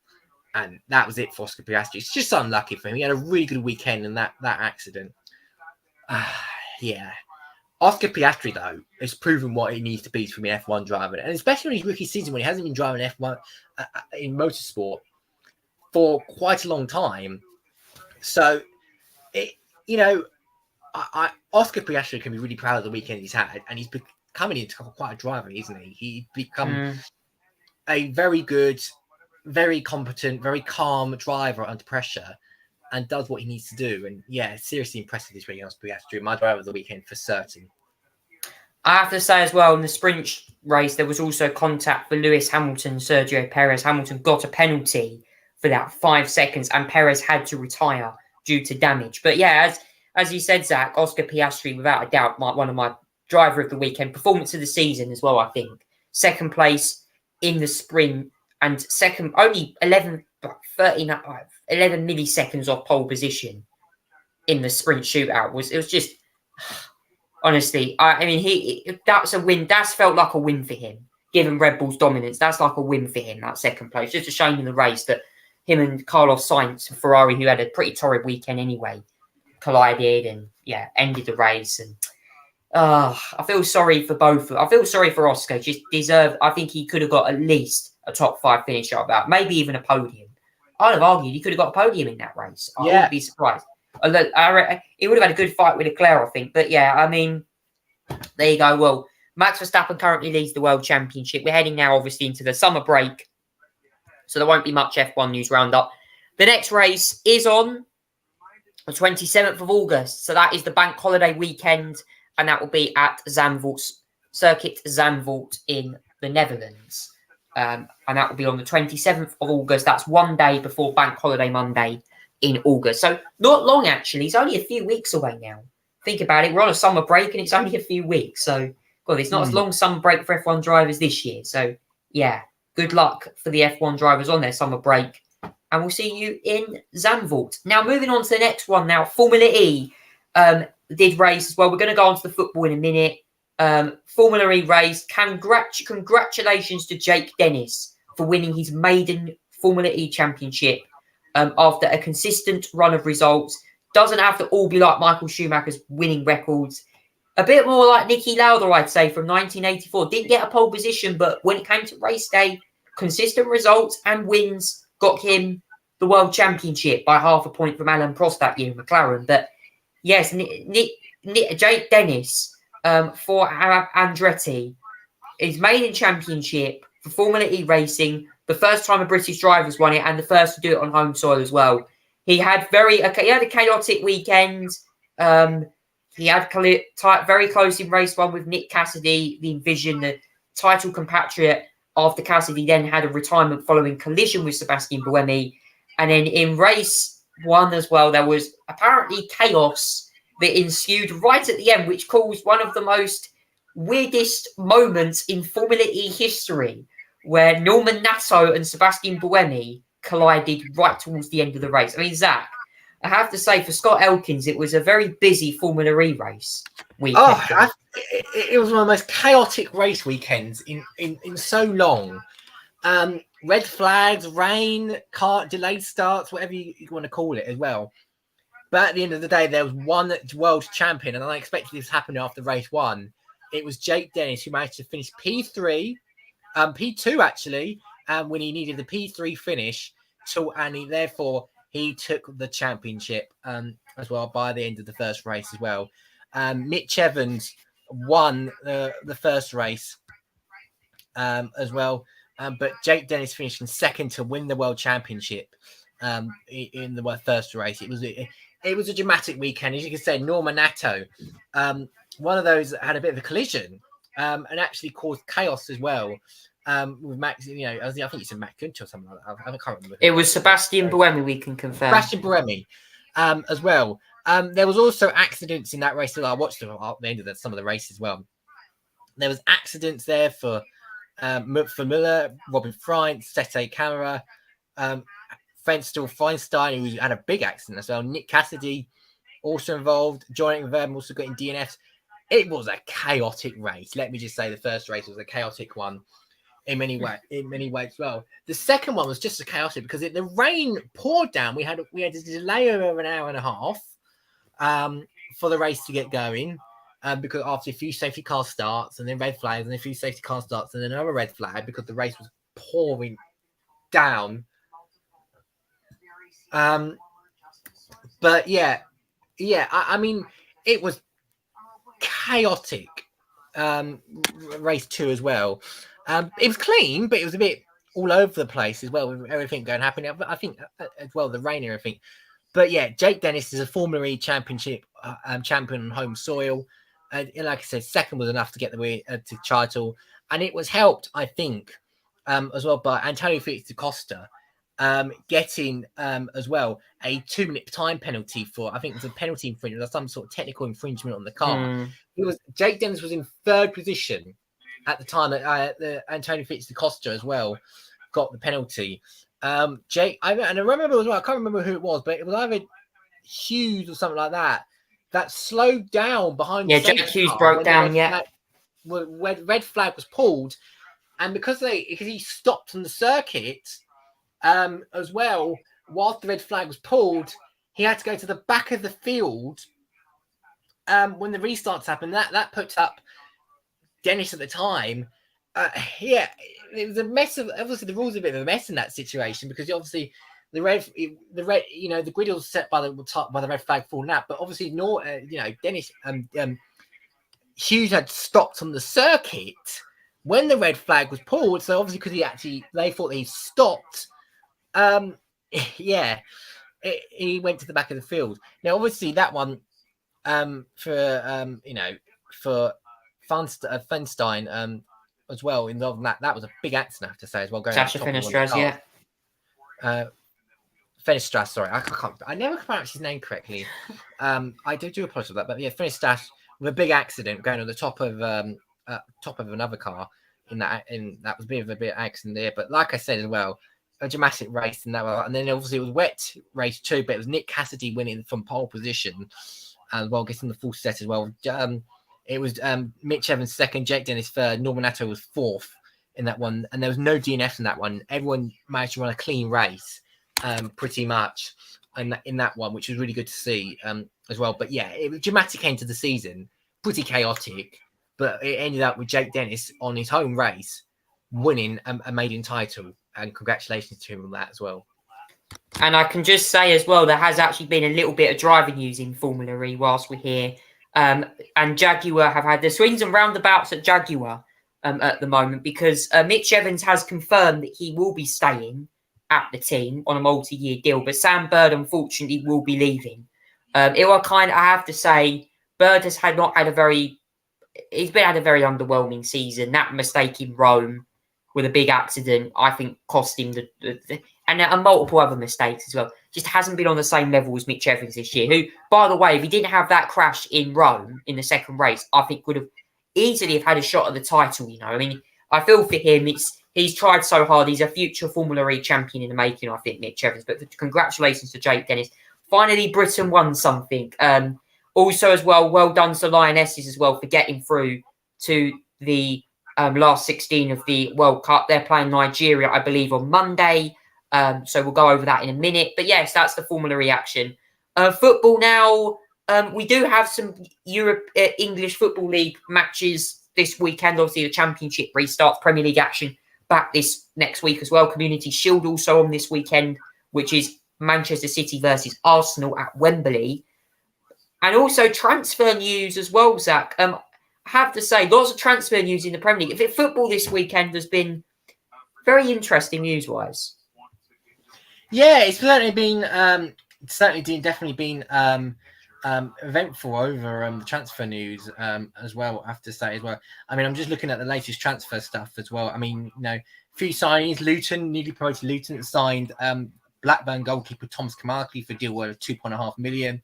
And that was it for Oscar Piastri. It's just unlucky for him. He had a really good weekend in that accident. Oscar Piastri, though, has proven what he needs to be to be an F1 driver. And especially in his rookie season when he hasn't been driving F1 in motorsport for quite a long time. So, Oscar Piastri can be really proud of the weekend he's had. And he's becoming into quite a driver, isn't he? He's become a very good, very competent, very calm driver under pressure, and does what he needs to do. And seriously impressive this weekend. Piastri, my driver of the weekend for certain. I have to say as well, in the sprint race, there was also contact for Lewis Hamilton, Sergio Perez. Hamilton got a penalty for that 5 seconds, and Perez had to retire due to damage. But as you said, Zach, Oscar Piastri, without a doubt, one of my driver of the weekend, performance of the season as well, I think. Second place in the sprint, and second, only 11 milliseconds off pole position in the sprint shootout. It was just, honestly, I mean, that's a win. That's felt like a win for him, given Red Bull's dominance. That's like a win for him, that second place. Just a shame in the race that him and Carlos Sainz, Ferrari, who had a pretty torrid weekend anyway, collided and ended the race. And I feel sorry for both. I feel sorry for Oscar. Just deserve. I think he could have got at least a top 5 finish out of that, maybe even a podium. I'd have argued he could have got a podium in that race. I wouldn't be surprised. He would have had a good fight with Leclerc, I think. But yeah, I mean, there you go. Well, Max Verstappen currently leads the World Championship. We're heading now, obviously, into the summer break, so there won't be much F1 news roundup. The next race is on the 27th of August, so that is the bank holiday weekend, and that will be at Circuit Zandvoort in the Netherlands. And that will be on the 27th of August. That's one day before Bank Holiday Monday in August. So not long, actually. It's only a few weeks away now. Think about it. We're on a summer break and it's only a few weeks. So, God, it's not as long summer break for F1 drivers this year. So, yeah, good luck for the F1 drivers on their summer break. And we'll see you in Zandvoort. Now, moving on to the next one now. Formula E did race as well. We're going to go on to the football in a minute. Formula E race. Congratulations to Jake Dennis for winning his maiden Formula E championship after a consistent run of results. Doesn't have to all be like Michael Schumacher's winning records. A bit more like Niki Lauda, I'd say, from 1984. Didn't get a pole position, but when it came to race day, consistent results and wins got him the World Championship by half a point from Alain Prost that year in McLaren. But yes, Jake Dennis for Andretti, his maiden championship for Formula E racing, the first time a British driver's won it, and the first to do it on home soil as well. He had a chaotic weekend. He had very close in race one with Nick Cassidy, the Envision, the title compatriot, after Cassidy then had a retirement following collision with Sebastian Buemi. And then in race one as well, there was apparently chaos that ensued right at the end, which caused one of the most weirdest moments in Formula E history, where Norman Nasso and Sebastian Buemi collided right towards the end of the race. I mean, Zach, I have to say, for Scott Elkins, it was a very busy Formula E race weekend. It was one of the most chaotic race weekends in so long. Red flags, rain, delayed starts, whatever you want to call it as well. But at the end of the day, there was one world champion, and I expected this to happen after race one. It was Jake Dennis, who managed to finish P3, P2 actually, when he needed the P3 finish, therefore he took the championship as well by the end of the first race as well. Mitch Evans won the first race as well, but Jake Dennis finished in second to win the world championship in the first race. It was a dramatic weekend. As you can say, Norman Nato, one of those that had a bit of a collision and actually caused chaos as well. With Max, I think you said Matt Gunter or something like that. I can't remember. It was Sebastian Buemi, we can confirm. Sebastian Buemi as well. There was also accidents in that race. I watched them at the end of some of the races as well. There was accidents there for Miller, Robin Freins, Sete Camara, Fenstall Feinstein, who had a big accident as well. Nick Cassidy also involved. Jonathan Verme also got in DNFs. It was a chaotic race. Let me just say the first race was a chaotic one in many ways as well. The second one was just as chaotic because the rain poured down. We had a delay of an hour and a half for the race to get going because after a few safety car starts and then red flags and a few safety car starts and then another red flag because the race was pouring down. But I mean, it was chaotic. Race 2 as well. It was clean, but it was a bit all over the place as well with everything going happening. I think as well the rain and everything. But yeah, Jake Dennis is a Formula E championship champion on home soil. And like I said, second was enough to get the title, and it was helped, I think, as well by Antonio Felix da Costa getting as well a 2-minute time penalty for, I think it was a penalty infringement or some sort of technical infringement on the car. Jake Dennis was in third position at the time that Antonio Felix da Costa as well got the penalty. I remember as well, I can't remember who it was, but it was either Hughes or something like that slowed down behind. Yeah, Jack Hughes broke down. Red flag was pulled, and because he stopped on the circuit as well, whilst the red flag was pulled, he had to go to the back of the field when the restarts happened, that puts up Dennis at the time. Yeah, it was a mess of. Obviously, the rules are a bit of a mess in that situation because obviously the red, the grid was set by the red flag falling out. But obviously, Dennis Hughes had stopped on the circuit when the red flag was pulled. So obviously, because they thought he stopped. Yeah, he went to the back of the field. Now, obviously, that one for Feinstein as well involved in that was a big accident, I have to say, as well. Going Sasha Fenestras, yeah. Fenestras, sorry, I never pronounce his name correctly. I do apologize for that, but yeah, Fenestras with a big accident going on the top of another car that was a bit of accident there. But like I said as well, a dramatic race in that one. And then obviously it was a wet race too, but it was Nick Cassidy winning from pole position as well, getting the full set as well. It was Mitch Evans second, Jake Dennis third, Norman Atto was fourth in that one, and there was no DNF in that one. Everyone managed to run a clean race, pretty much, in that one, which was really good to see as well. But yeah, it was a dramatic end to the season, pretty chaotic, but it ended up with Jake Dennis on his home race winning a maiden title, and congratulations to him on that as well. And I can just say as well, there has actually been a little bit of driving news in Formula E whilst we're here. And Jaguar have had the swings and roundabouts at Jaguar at the moment because Mitch Evans has confirmed that he will be staying at the team on a multi-year deal, but Sam Bird unfortunately will be leaving. I have to say, Bird has had a very underwhelming season. That mistake in Rome with a big accident, I think, cost him and multiple other mistakes as well. Just hasn't been on the same level as Mitch Evans this year, who, by the way, if he didn't have that crash in Rome in the second race, I think would have easily have had a shot at the title, I mean, I feel for him. He's tried so hard. He's a future Formula E champion in the making, I think, Mitch Evans. But congratulations to Jake Dennis. Finally, Britain won something. Also, as well, well done to Lionesses as well for getting through to the last 16 of the World Cup. They're playing Nigeria, I believe, on Monday. So we'll go over that in a minute. But yes, that's the Formula E action. Football now. We do have some English Football League matches this weekend. Obviously, the Championship restarts. Premier League action back this next week as well. Community Shield also on this weekend, which is Manchester City versus Arsenal at Wembley. And also transfer news as well, Zach. I have to say, lots of transfer news in the Premier League. Football this weekend has been very interesting news-wise. Yeah, it's certainly been definitely been eventful over the transfer news as well. I have to say as well. I mean, I'm just looking at the latest transfer stuff as well. I mean, a few signings. Luton, newly promoted Luton, signed Blackburn goalkeeper Thomas Kamarki for a deal worth $2.5 million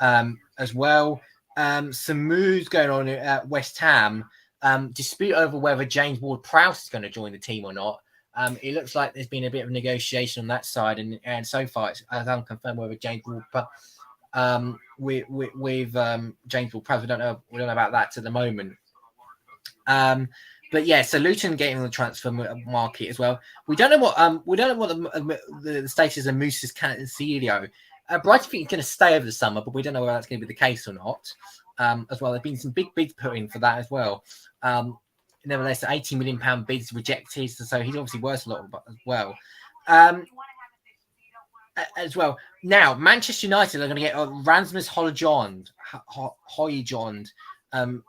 as well. Some moves going on at West Ham. Dispute over whether James Ward-Prowse is going to join the team or not. It looks like there's been a bit of negotiation on that side, and so far it's unconfirmed whether James Ward-Prowse with James Ward-Prowse. We don't know about that at the moment. But yeah, so Luton getting on the transfer market as well. We don't know what the status of Moussa Cancelo. Brighton think he's going to stay over the summer, but we don't know whether that's going to be the case or not. As well, there've been some big bids put in for that as well. Nevertheless, the £80 million bids rejected, so he's obviously worth a lot as well. As well, now Manchester United are going to get Rasmus Højlund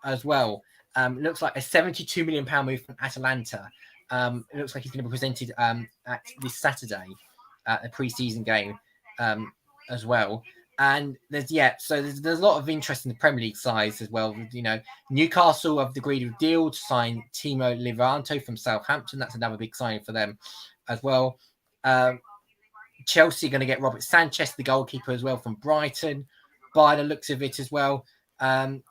as well. Looks like a £72 million move from Atalanta. It looks like he's going to be presented at this Saturday at a pre-season game as well. And there's a lot of interest in the Premier League sides as well. Newcastle have agreed a deal to sign Timo Levanto from Southampton. That's another big signing for them as well. Chelsea are going to get Robert Sanchez, the goalkeeper, as well from Brighton, by the looks of it as well. As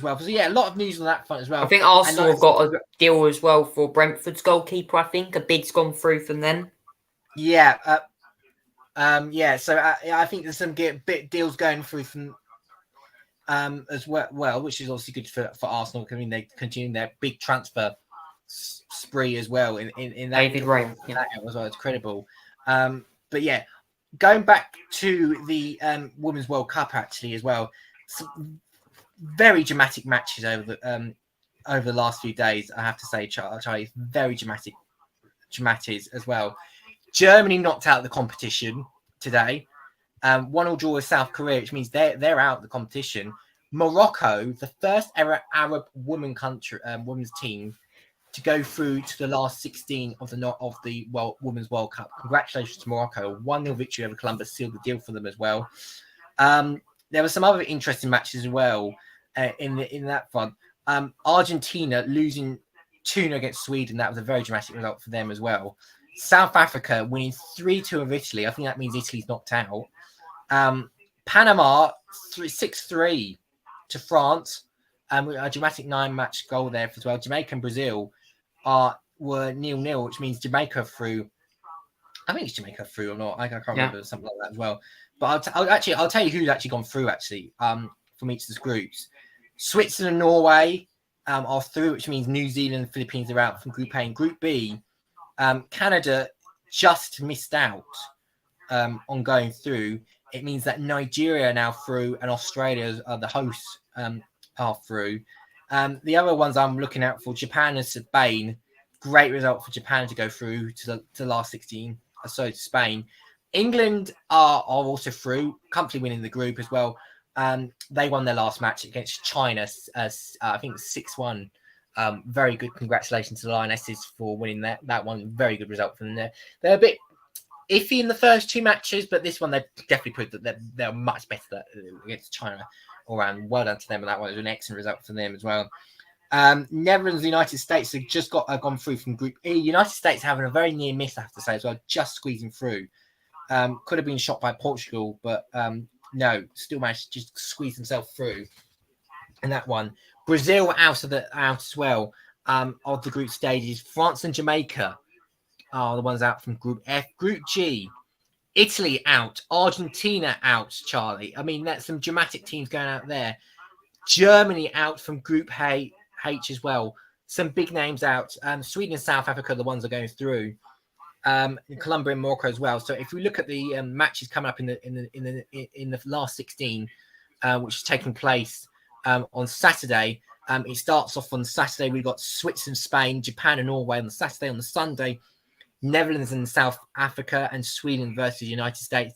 well. So yeah, a lot of news on that front as well. I think Arsenal have got a deal as well for Brentford's goalkeeper. I think a bid's gone through from them. Yeah. So I think there's some deals going through from as well, which is obviously good for Arsenal. I mean, they continue their big transfer spree as well in that. David Raya, that as well. It's credible. But yeah, going back to the Women's World Cup actually as well, some very dramatic matches over the last few days. I have to say, Charlie, very dramatic as well. Germany knocked out the competition today. 1-1 draw with South Korea, which means they're out of the competition. Morocco, the first ever Arab women's team to go through to the last 16 of the Women's World Cup. Congratulations to Morocco. 1-0 victory over Columbus sealed the deal for them as well. There were some other interesting matches as well in that front. Argentina losing 2-0 against Sweden. That was a very dramatic result for them as well. South Africa winning 3-2 of Italy. I think that means Italy's knocked out. Panama 6-3 to France. A dramatic 9-match goal there as well. Jamaica and Brazil were 0-0, which means Jamaica through. I think it's Jamaica through or not. I can't remember, something like that as well. But I'll tell you who's actually gone through actually from each of the groups. Switzerland and Norway are through, which means New Zealand and Philippines are out from Group A. And Group B, Canada just missed out on going through. It means that Nigeria are now through and Australia are the hosts are through. The other ones I'm looking out for, Japan and Spain. Great result for Japan to go through to the last 16. So to Spain. England are also through, comfortably winning the group as well. They won their last match against China, I think 6-1. Very good. Congratulations to the Lionesses for winning that one. Very good result for them there. They're a bit iffy in the first 2 matches, but this one they definitely proved that they're much better against China all round. Well done to them, and that one was an excellent result for them as well. Netherlands, United States have just gone through from Group E. United States having a very near miss, I have to say as well, just squeezing through. Could have been shot by Portugal, but no, still managed to just squeeze themselves through in that one. Brazil out as well of the group stages. France and Jamaica are the ones out from Group F. Group G, Italy out, Argentina out, Charlie. I mean, that's some dramatic teams going out there. Germany out from Group H as well. Some big names out. Sweden and South Africa are the ones that are going through. Colombia and Morocco as well. So if we look at the matches coming up in the last 16, which is taking place on Saturday, it starts off on Saturday. We've got Switzerland, Spain, Japan, and Norway on the Saturday. On the Sunday, Netherlands and South Africa, and Sweden versus United States.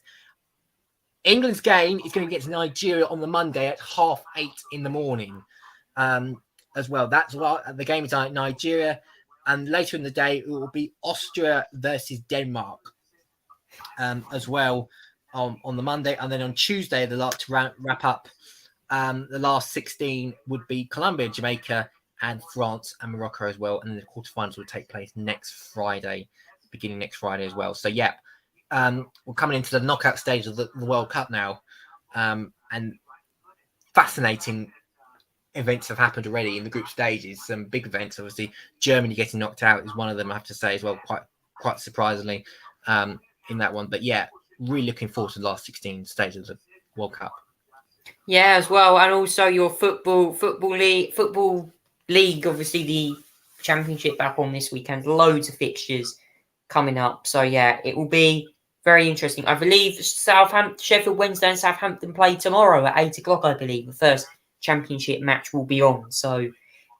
England's game is going to get to Nigeria on the Monday at 8:30 in the morning, as well. That's what the game is at Nigeria. And later in the day, it will be Austria versus Denmark as well on the Monday. And then on Tuesday, they'll like to wrap up. The last 16 would be Colombia, Jamaica, and France and Morocco as well. And then the quarterfinals will take place beginning next Friday as well. So, yeah, we're coming into the knockout stage of the World Cup now. And fascinating events have happened already in the group stages. Some big events, obviously. Germany getting knocked out is one of them, I have to say as well, quite surprisingly in that one. But yeah, really looking forward to the last 16 stages of the World Cup. Yeah, as well, and also your football league. Obviously, the championship back on this weekend. Loads of fixtures coming up. So yeah, it will be very interesting. I believe Sheffield Wednesday and Southampton play tomorrow at 8:00. I believe the first championship match will be on. So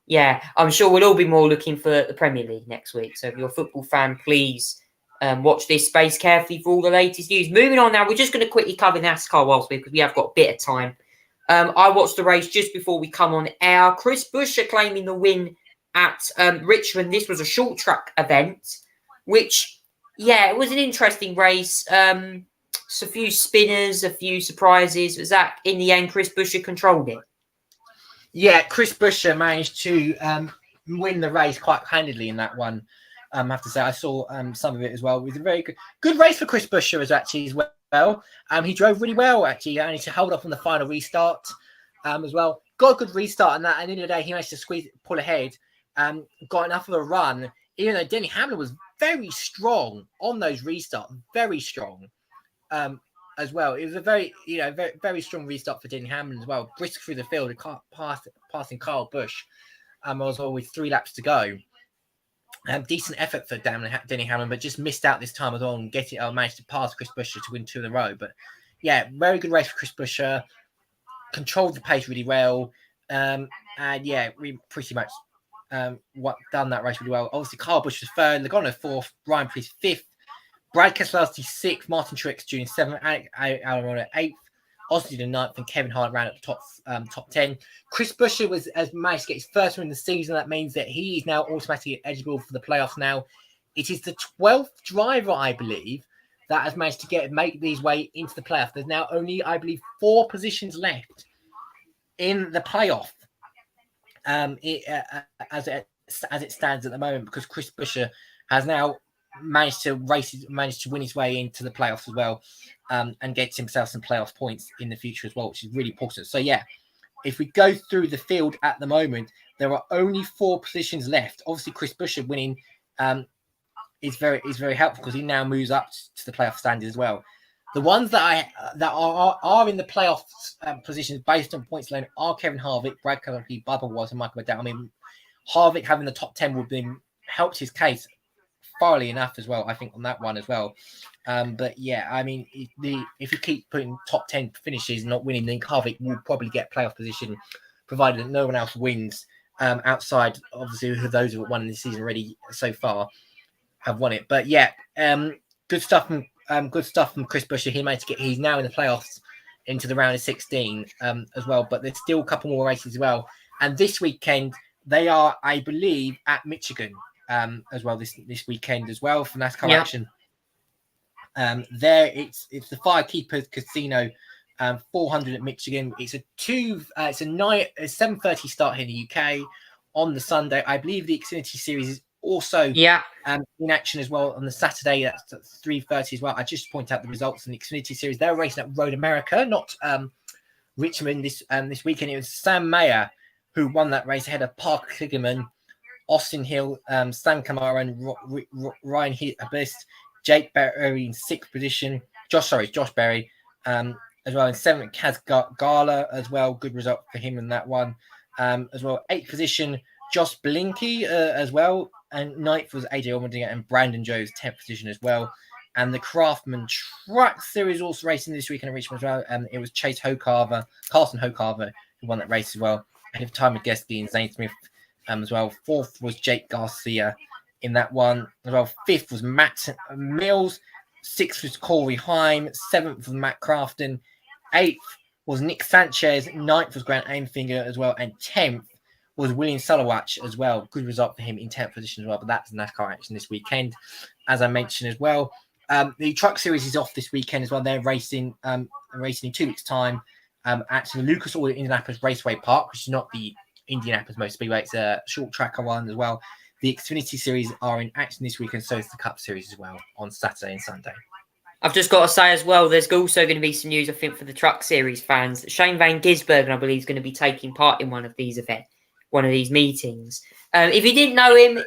yeah, I'm sure we'll all be more looking for the Premier League next week. So if you're a football fan, please watch this space carefully for all the latest news. Moving on now, we're just going to quickly cover NASCAR because we have got a bit of time. I watched the race just before we come on air. Chris Buescher claiming the win at Richmond. This was a short track event, which, yeah, it was an interesting race. So a few spinners, a few surprises. Was that, in the end, Chris Buescher controlled it? Yeah, Chris Buescher managed to win the race quite handedly in that one. I have to say, I saw some of it as well. It was a very good race for Chris Buescher as well. He drove really well, actually. Only to hold off on the final restart as well. Got a good restart on that. And at the end of the day, he managed to pull ahead. Got enough of a run, even though Denny Hamlin was very strong on those restarts. Very strong as well. It was a very strong restart for Denny Hamlin as well. Brisk through the field, passing Kyle Busch. There was always 3 laps to go. Decent effort for Denny Hamlin, but just missed out this time as well and managed to pass Chris Buescher to win 2 in a row. But yeah, very good race for Chris Buescher. Controlled the pace really well. And yeah, we pretty much done that race really well. Obviously, Kyle Busch was 3rd, Logano 4th, Ryan Preece 5th, Brad Keselowski 6th, Martin Truex Jr. 7th, Alec Almirola 8th, Austin the 9th, and Kevin Harvick ran at the top 10. Chris Buescher has managed to get his first win in the season. That means that he is now automatically eligible for the playoffs now. It is the 12th driver, I believe, that has managed to make these way into the playoff. There's now only, I believe, 4 positions left in the playoff as it stands at the moment, because Chris Buescher has now managed to win his way into the playoffs as well, and gets himself some playoff points in the future as well, which is really important. So yeah, if we go through the field at the moment, there are only 4 positions left. Obviously, Chris Buescher winning is very helpful because he now moves up to the playoff standings as well. The ones that are in the playoff positions based on points alone are Kevin Harvick, Brad Keselowski, Bubba Wallace, and Michael McDowell. I mean, Harvick having the top 10 would have helped his case thoroughly enough as well, I think, on that one as well. But yeah, I mean, if you keep putting top 10 finishes and not winning, then Harvick will probably get playoff position, provided that no one else wins outside, obviously, those who have won in this season already so far have won it. But yeah, good stuff from Chris Buescher. He's now in the playoffs into the round of 16 as well. But there's still a couple more races as well. And this weekend they are, I believe, at Michigan as well this weekend as well for NASCAR action. There it's the Firekeepers Casino 400 at Michigan. It's a 7:30 start here in the UK on the Sunday. I believe the Xfinity Series is also in action as well on the Saturday. That's at 3:30 as well. I just point out the results in the Xfinity Series. They're racing at Road America, not Richmond this weekend. It was Sam Mayer who won that race ahead of Parker Kligerman, Austin Hill, Sam Kamara, and Ryan Abyss. Jake Berry in 6th position. Josh Berry as well in 7th. Kaz Gala as well. Good result for him in that one as well. 8th position, Josh Blinky as well. And 9th was AJ Allmendinger and Brandon Jones, 10th position as well. And the Craftsman Truck Series also racing this weekend in Richmond as well. It was Carson Hochhaver, who won that race as well. Ahead of Tyler Geske and Zane Smith as well. 4th was Jake Garcia in that one as well. 5th was Matt Mills. 6th was Corey Heim. 7th was Matt Crafton. 8th was Nick Sanchez. 9th was Grant Aimfinger as well. And 10th was William Sulawach as well. Good result for him in 10th position as well. But that's NASCAR action this weekend, as I mentioned as well. The Truck Series is off this weekend as well. They're racing in 2 weeks' time at the Lucas Oil Indianapolis Raceway Park, which is not the Indianapolis Motor Speedway. It's a short track one as well. The Xfinity Series are in action this weekend, so is the Cup Series as well on Saturday and Sunday. I've just got to say as well, there's also going to be some news, I think, for the Truck Series fans. Shane Van Gisbergen, I believe, is going to be taking part in one of these meetings. If you didn't know him,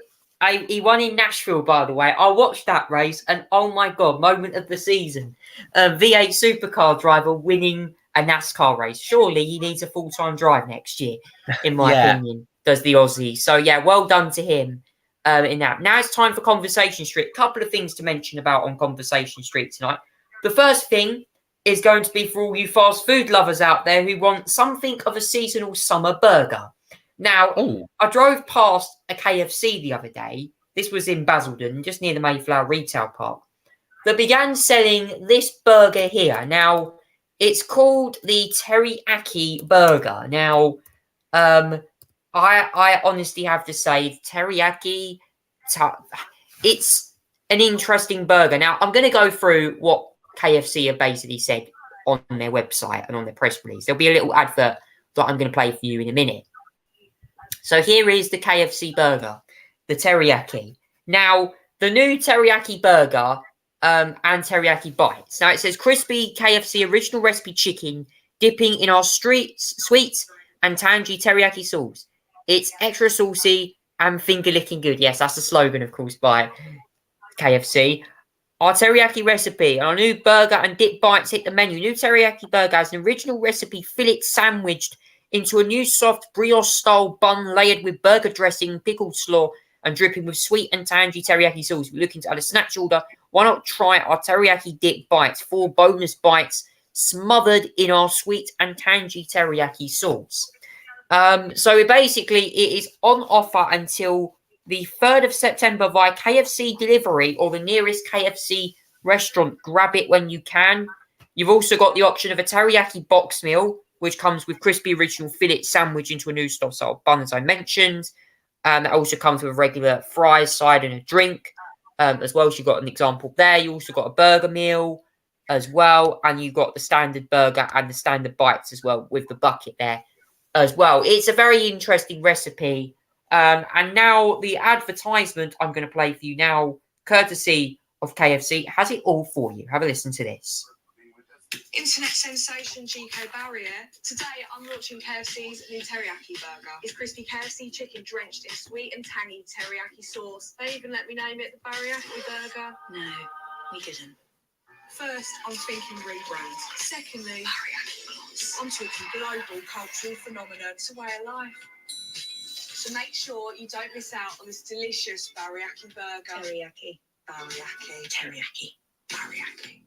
he won in Nashville, by the way. I watched that race, and oh my God, moment of the season. V8 supercar driver winning a NASCAR race. Surely he needs a full-time drive next year, in my opinion, does the Aussie. So yeah, well done to him in that. Now it's time for Conversation Street. A couple of things to mention about on Conversation Street tonight. The first thing is going to be for all you fast food lovers out there who want something of a seasonal summer burger. Now, I drove past a KFC the other day. This was in Basildon, just near the Mayflower Retail Park, that began selling this burger here. Now, it's called the Teriyaki Burger. Now, I honestly have to say, teriyaki, it's an interesting burger. Now, I'm going to go through what KFC have basically said on their website and on their press release. There'll be a little advert that I'm going to play for you in a minute. So here is the KFC burger, the teriyaki. Now, the new teriyaki burger and teriyaki bites. Now, it says crispy KFC original recipe chicken dipping in our sweet and tangy teriyaki sauce. It's extra saucy and finger-licking good. Yes, that's the slogan, of course, by KFC. Our teriyaki recipe, our new burger and dip bites hit the menu. New teriyaki burger has an original recipe fillet sandwiched into a new soft brioche-style bun layered with burger dressing, pickled slaw, and dripping with sweet and tangy teriyaki sauce. If you're looking to add a snatch order, why not try our teriyaki dip bites? 4 bonus bites smothered in our sweet and tangy teriyaki sauce. So basically, it is on offer until the 3rd of September via KFC delivery or the nearest KFC restaurant. Grab it when you can. You've also got the option of a teriyaki box meal, which comes with crispy original fillet sandwich into a new style bun, as I mentioned. That also comes with a regular fries, side, and a drink. As well as you've got an example there. You also got a burger meal as well, and you've got the standard burger and the standard bites as well with the bucket there as well. It's a very interesting recipe. And now the advertisement I'm going to play for you now, courtesy of KFC, has it all for you. Have a listen to this. Internet sensation GK Barrier. Today I'm launching KFC's new teriyaki burger. It's crispy KFC chicken drenched in sweet and tangy teriyaki sauce. They even let me name it the Barriaki Burger. No, we didn't. First, I'm thinking rebrand. Secondly, Barriaki Plus. I'm talking global cultural phenomenon. It's a way of life. So make sure you don't miss out on this delicious Barriaki burger. Teriyaki, Barriaki, teriyaki, Barriaki.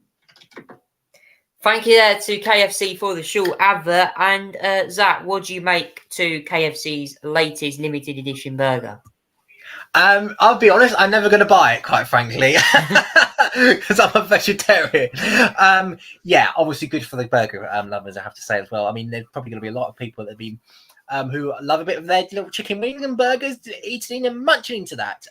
Thank you there to KFC for the short advert. And Zach, what do you make to KFC's latest limited edition burger? I'll be honest, I'm never going to buy it, quite frankly, because I'm a vegetarian. Yeah, obviously good for the burger lovers, I have to say as well. I mean, there's probably going to be a lot of people that have been who love a bit of their little chicken wings and burgers, eating and munching into that.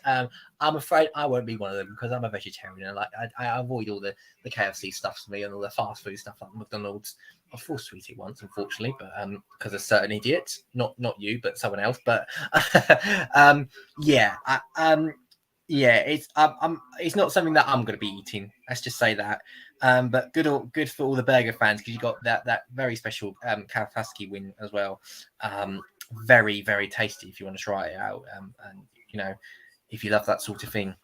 I'm afraid I won't be one of them because I'm a vegetarian. I avoid all the KFC stuff for me and all the fast food stuff like McDonald's. I forced to eat it once, unfortunately, but because of certain idiots, not you, but someone else. But yeah, it's not something that I'm going to be eating. Let's just say that. But good for all the burger fans because you got that very special Kawasaki wing as well. Very, very tasty if you want to try it out. And you know, if you love that sort of thing.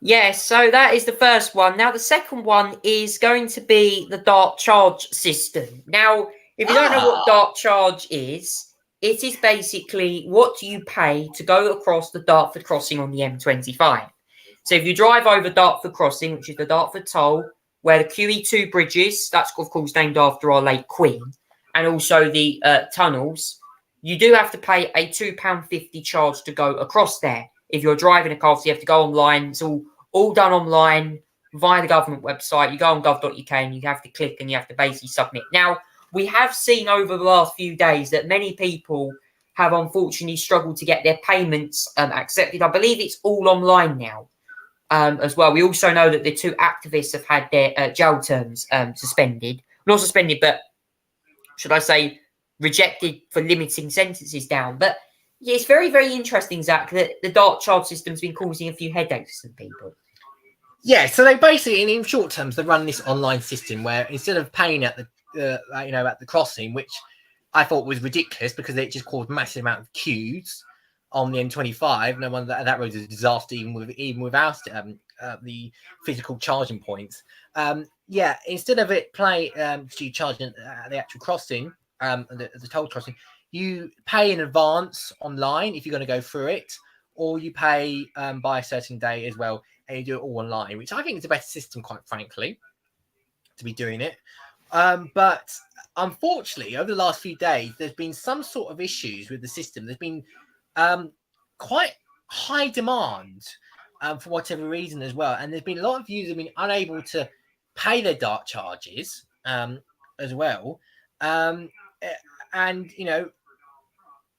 Yes, so that is the first one. Now, the second one is going to be the Dart Charge system. Now, if you don't know what Dart Charge is, it is basically what you pay to go across the Dartford crossing on the M25. So if you drive over Dartford crossing, which is the Dartford toll, where the QE2 bridges, that's of course named after our late Queen, and also the tunnels, you do have to pay a £2.50 charge to go across there. If you're driving a car, so you have to go online. It's all done online via the government website. You go on gov.uk and you have to click and you have to basically submit. Now, we have seen over the last few days that many people have unfortunately struggled to get their payments accepted. I believe it's all online now as well. We also know that the 2 activists have had their jail terms suspended. Not suspended, but should I say rejected for limiting sentences down. But yeah, it's very, very interesting, Zach, that the Dart Charge system's been causing a few headaches to people. Yeah, so they basically, in short terms, they run this online system where instead of paying at the at the crossing, which I thought was ridiculous because it just caused massive amount of queues on the M25. No wonder that road is a disaster even without the physical charging points. Yeah, instead of it charging at the actual crossing, the toll crossing, you pay in advance online if you're going to go through it, or you pay by a certain day as well, and you do it all online, which I think is a better system, quite frankly, to be doing it. But unfortunately, over the last few days, there's been some sort of issues with the system. There's been quite high demand for whatever reason as well, and there's been a lot of users been unable to pay their Dart charges as well. And you know,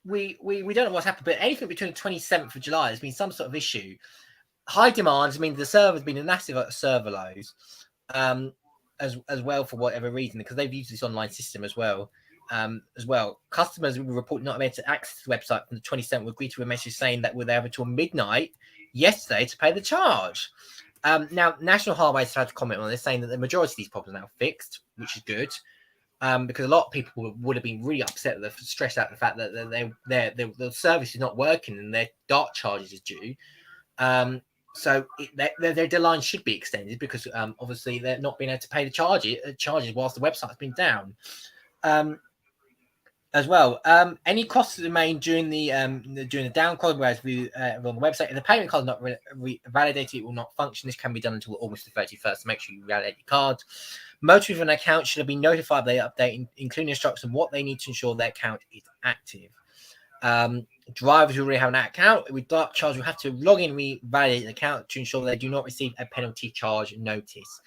we don't know what's happened, but anything between the 27th of July, there's been some sort of issue. High demands. I mean, the server's been a massive server lows, as well for whatever reason, because they've used this online system as well. Customers will report not able to access the website from the 27th. Were greeted with a message saying that they have until midnight yesterday to pay the charge. Now, National Highways had to comment on this, saying that the majority of these problems are now fixed, which is good. Because a lot of people would have been really upset, stressed out the fact that the service is not working and their Dart charges is due. So their deadline should be extended because obviously they're not being able to pay the charges whilst the website's been down. as well. Any costs remain during the down call, whereas on the website, if the payment card is not validated, it will not function. This can be done until August the 31st. So make sure you validate your card. Motorists with an account should be notified of their update, including instructions on what they need to ensure their account is active. Drivers who already have an account with Dark Charge will have to log in and revalidate the account to ensure they do not receive a penalty charge notice.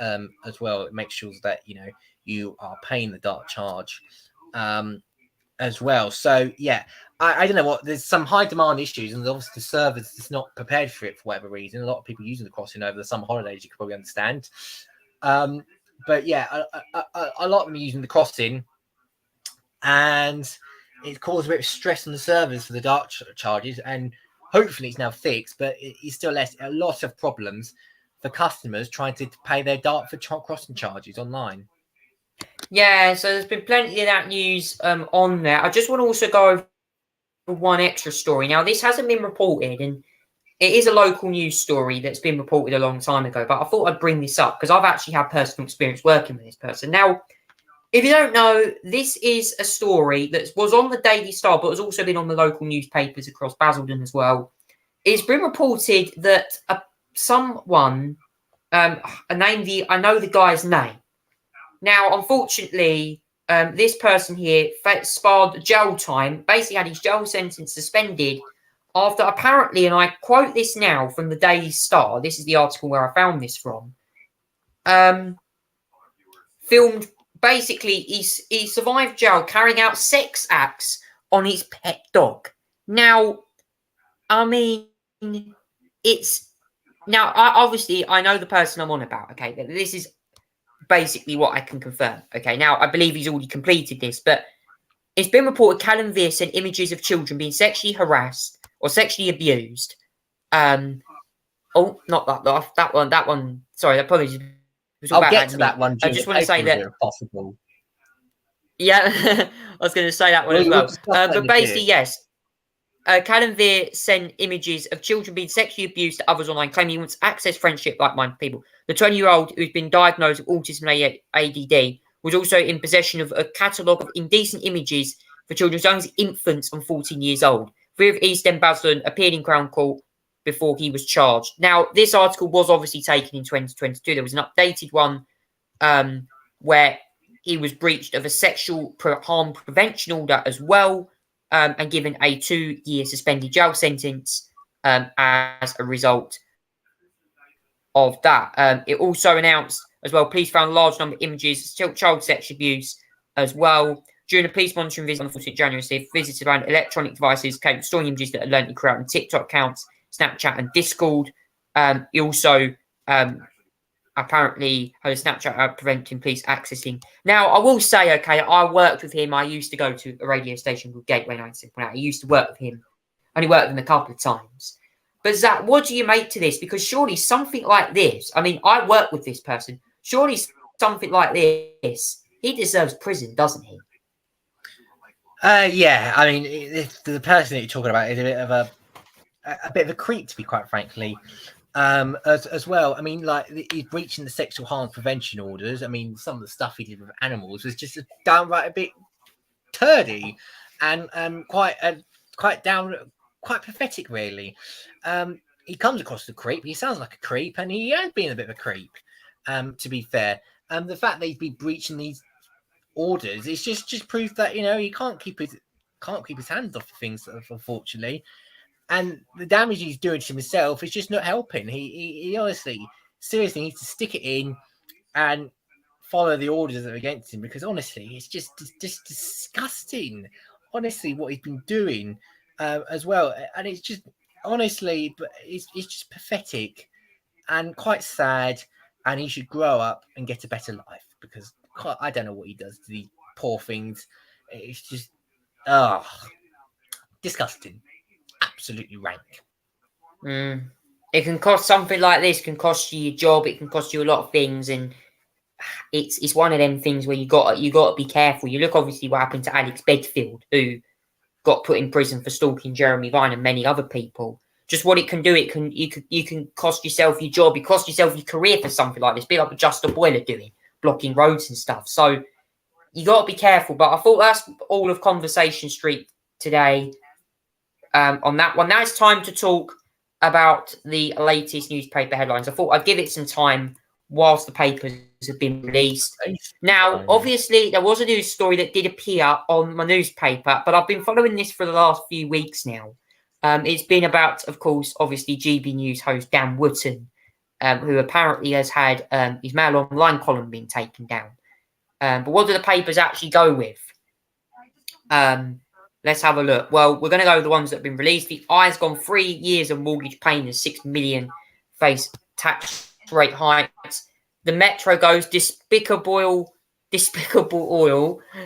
As well, it makes sure that you are paying the Dark Charge. As well. So yeah, I don't know what, there's some high demand issues, and obviously the servers is not prepared for it for whatever reason. A lot of people using the crossing over the summer holidays, you can probably understand. But yeah, a lot of them are using the crossing, and it caused a bit of stress on the servers for the dark charges, and hopefully it's now fixed, but it's still a lot of problems for customers trying to pay their Dartford crossing charges online. Yeah, so there's been plenty of that news on there. I just want to also go over one extra story. Now, this hasn't been reported, and it is a local news story that's been reported a long time ago, but I thought I'd bring this up because I've actually had personal experience working with this person. Now, if you don't know, this is a story that was on the Daily Star, but has also been on the local newspapers across Basildon as well. It's been reported that someone, I know the guy's name. Now, unfortunately, this person here sparred jail time, basically had his jail sentence suspended after apparently, and I quote this now from the Daily Star, this is the article where I found this from, filmed, basically, he survived jail carrying out sex acts on his pet dog. Now, I mean, obviously, I know the person I'm on about, okay, this is basically what I can confirm. Okay, now I believe he's already completed this, but it's been reported Callum Veer sent images of children being sexually harassed or sexually abused. Not that one. Sorry, apologies. I'll get to that one. I just want to say that. If possible. Yeah, I was going to say that one as well. But basically, yes. Callum Veer sent images of children being sexually abused to others online, claiming he wants to access friendship like-minded people. The 20-year-old, who's been diagnosed with autism and ADD, was also in possession of a catalogue of indecent images for children as young as infants and 14 years old. Veer of East End Basildon appeared in Crown Court before he was charged. Now, this article was obviously taken in 2022. There was an updated one where he was breached of a sexual harm prevention order as well, and given a 2-year suspended jail sentence as a result of that. It also announced as well, police found a large number of images of child sex abuse as well. During a police monitoring visit on the 14th January, they visited around electronic devices, capable of storing images that are learned to create on TikTok accounts, Snapchat and Discord. He also apparently had a Snapchat preventing police accessing. Now, I will say, okay, I worked with him. I used to go to a radio station called Gateway 96.8. I used to work with him. I only worked with him a couple of times. But Zach, what do you make to this? Because surely something like this, I mean, I work with this person. Surely something like this, he deserves prison, doesn't he? Yeah, I mean, the person that you're talking about is a bit of a creep, to be quite frankly. As well, I mean, like, he's breaching the sexual harm prevention orders. I mean, some of the stuff he did with animals was just downright a bit turdy and quite pathetic, really. He comes across as a creep. He sounds like a creep, and he has been a bit of a creep. To be fair, the fact that he's been breaching these orders is just proof that he can't keep his hands off things, unfortunately. And the damage he's doing to himself is just not helping. He honestly, seriously needs to stick it in and follow the orders that are against him, because honestly, it's just disgusting. Honestly, what he's been doing as well, and it's just honestly, but it's just pathetic and quite sad. And he should grow up and get a better life, because I don't know what he does to these poor things. It's just disgusting. Absolutely rank. It can cost something like this. Can cost you your job. It can cost you a lot of things, and it's one of them things where you got to be careful. You look obviously what happened to Alex Bedfield, who got put in prison for stalking Jeremy Vine and many other people. Just what it can do, you can cost yourself your job. You cost yourself your career for something like this. Be like what Just a Boiler doing, blocking roads and stuff. So you got to be careful. But I thought that's all of Conversation Street today on that one. Now it's time to talk about the latest newspaper headlines. I thought I'd give it some time whilst the papers have been released. Now, obviously, there was a news story that did appear on my newspaper, but I've been following this for the last few weeks now. It's been about, of course, obviously, GB News host Dan Wootton, who apparently has had his Mail Online column being taken down. But what do the papers actually go with? Let's have a look. Well, we're going to go with the ones that have been released. The Eye's gone 3 years of mortgage pain and 6 million face tax rate hikes. The Metro goes despicable oil,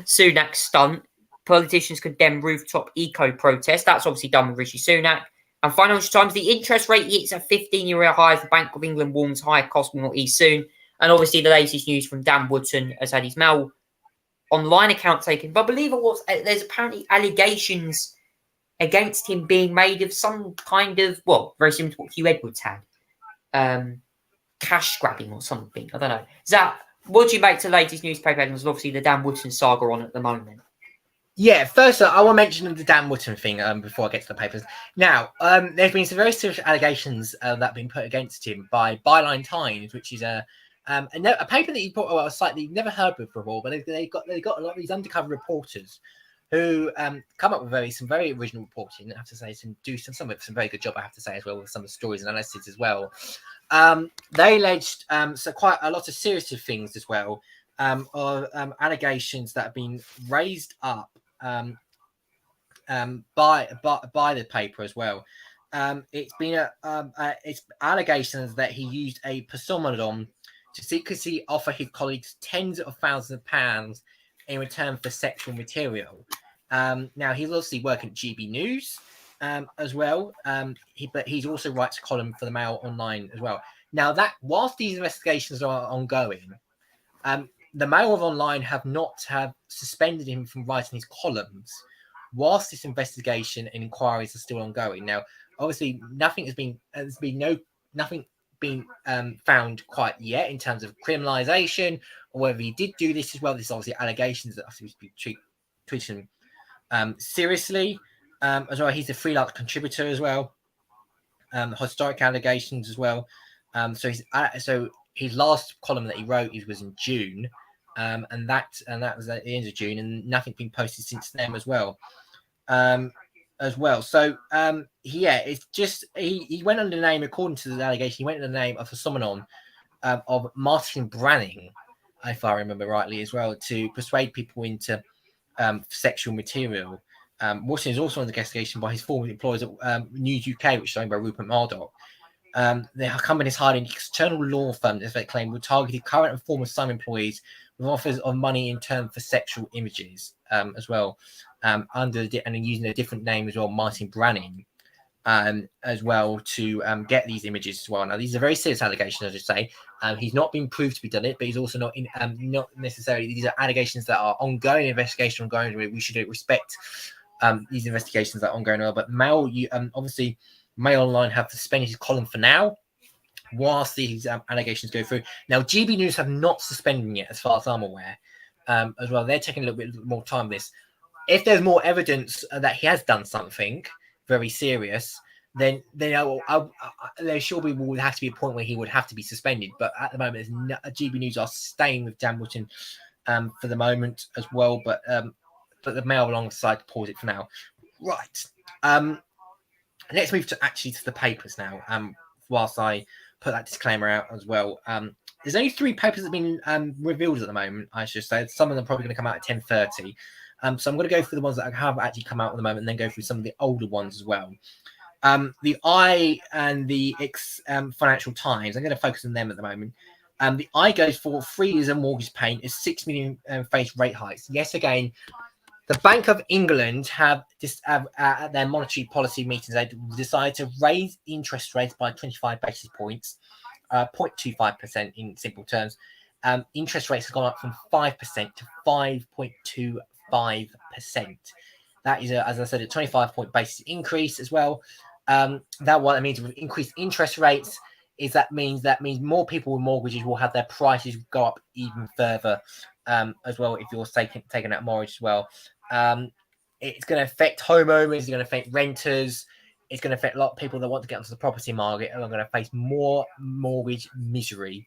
Sunak stunt. Politicians condemn rooftop eco protest. That's obviously done with Rishi Sunak. And Financial Times, the interest rate hits a 15-year high as the Bank of England warns higher costs will not ease soon. And obviously the latest news from Dan Wootton has had his Mail Online account taken. But I believe there's apparently allegations against him being made of some kind of, well, very similar to what Hugh Edwards had. Cash grabbing or something. I don't know. Zach, what do you make to the latest newspaper headlines? Obviously the Dan Wootton saga on at the moment. Yeah, first I want to mention the Dan Wootton thing before I get to the papers. Now, there's been some very serious allegations that have been put against him by Byline Times, which is a paper that you put slightly never heard of before, but they got a lot of these undercover reporters who come up with some very original reporting. I have to say, some very good job. I have to say as well with some of the stories and analysis as well. They alleged so quite a lot of serious things as well, of allegations that have been raised up by the paper as well. It's been it's allegations that he used a pseudonym to secretly offer his colleagues tens of thousands of pounds in return for sexual material. Now he's obviously working at GB News as well. But he's also writes a column for the Mail Online as well. Now that whilst these investigations are ongoing, the Mail Online have suspended him from writing his columns whilst this investigation and inquiries are still ongoing. Now, obviously, nothing been found quite yet in terms of criminalisation or whether he did do this as well. There's obviously allegations that have to be treated seriously as well. He's a freelance contributor as well. Historic allegations as well. So his last column that he wrote was in June, and that was at the end of June, and nothing's been posted since then as well. So it's just he went under the name, according to the allegation, he went under the name of a phenomenon of Martin Branning, if I remember rightly, as well, to persuade people into sexual material. Watson is also under investigation by his former employers at News UK, which is owned by Rupert Murdoch. The company is hiring an external law firm, as they claim, will target current and former Sun employees with offers of money in turn for sexual images as well, and using a different name as well, Martin Branning, as well, to get these images as well. Now, these are very serious allegations, as I say. He's not been proved to be done it, but he's also not necessarily. These are allegations that are ongoing, investigation ongoing. We should respect these investigations that are ongoing. But obviously, Mail Online have suspended his column for now, whilst these allegations go through. Now, GB News have not suspended him yet, as far as I'm aware, as well. They're taking a little bit more time on this. If there's more evidence that he has done something very serious, then there will have to be a point where he would have to be suspended. But at the moment, GB News are staying with Dan Wootton for the moment as well. But the Mail alongside to pause it for now. Right. Let's move to the papers now. Whilst I put that disclaimer out as well. There's only 3 papers that have been revealed at the moment, I should say. Some of them are probably going to come out at 10:30. So I'm going to go through the ones that have actually come out at the moment and then go through some of the older ones as well. The Eye and the Financial Times, I'm going to focus on them at the moment. The Eye goes for 3 years of mortgage pain is 6 million face rate hikes. Yes, again, the Bank of England have at their monetary policy meetings, they decided to raise interest rates by 25 basis points, 0.25% in simple terms. Interest rates have gone up from 5% to 5.25%. That is, as I said, a 25-point basis increase as well. That what it means with increased interest rates is that means more people with mortgages will have their prices go up even further as well if you're taking out mortgage as well. It's going to affect homeowners. It's going to affect renters. It's going to affect a lot of people that want to get onto the property market and are going to face more mortgage misery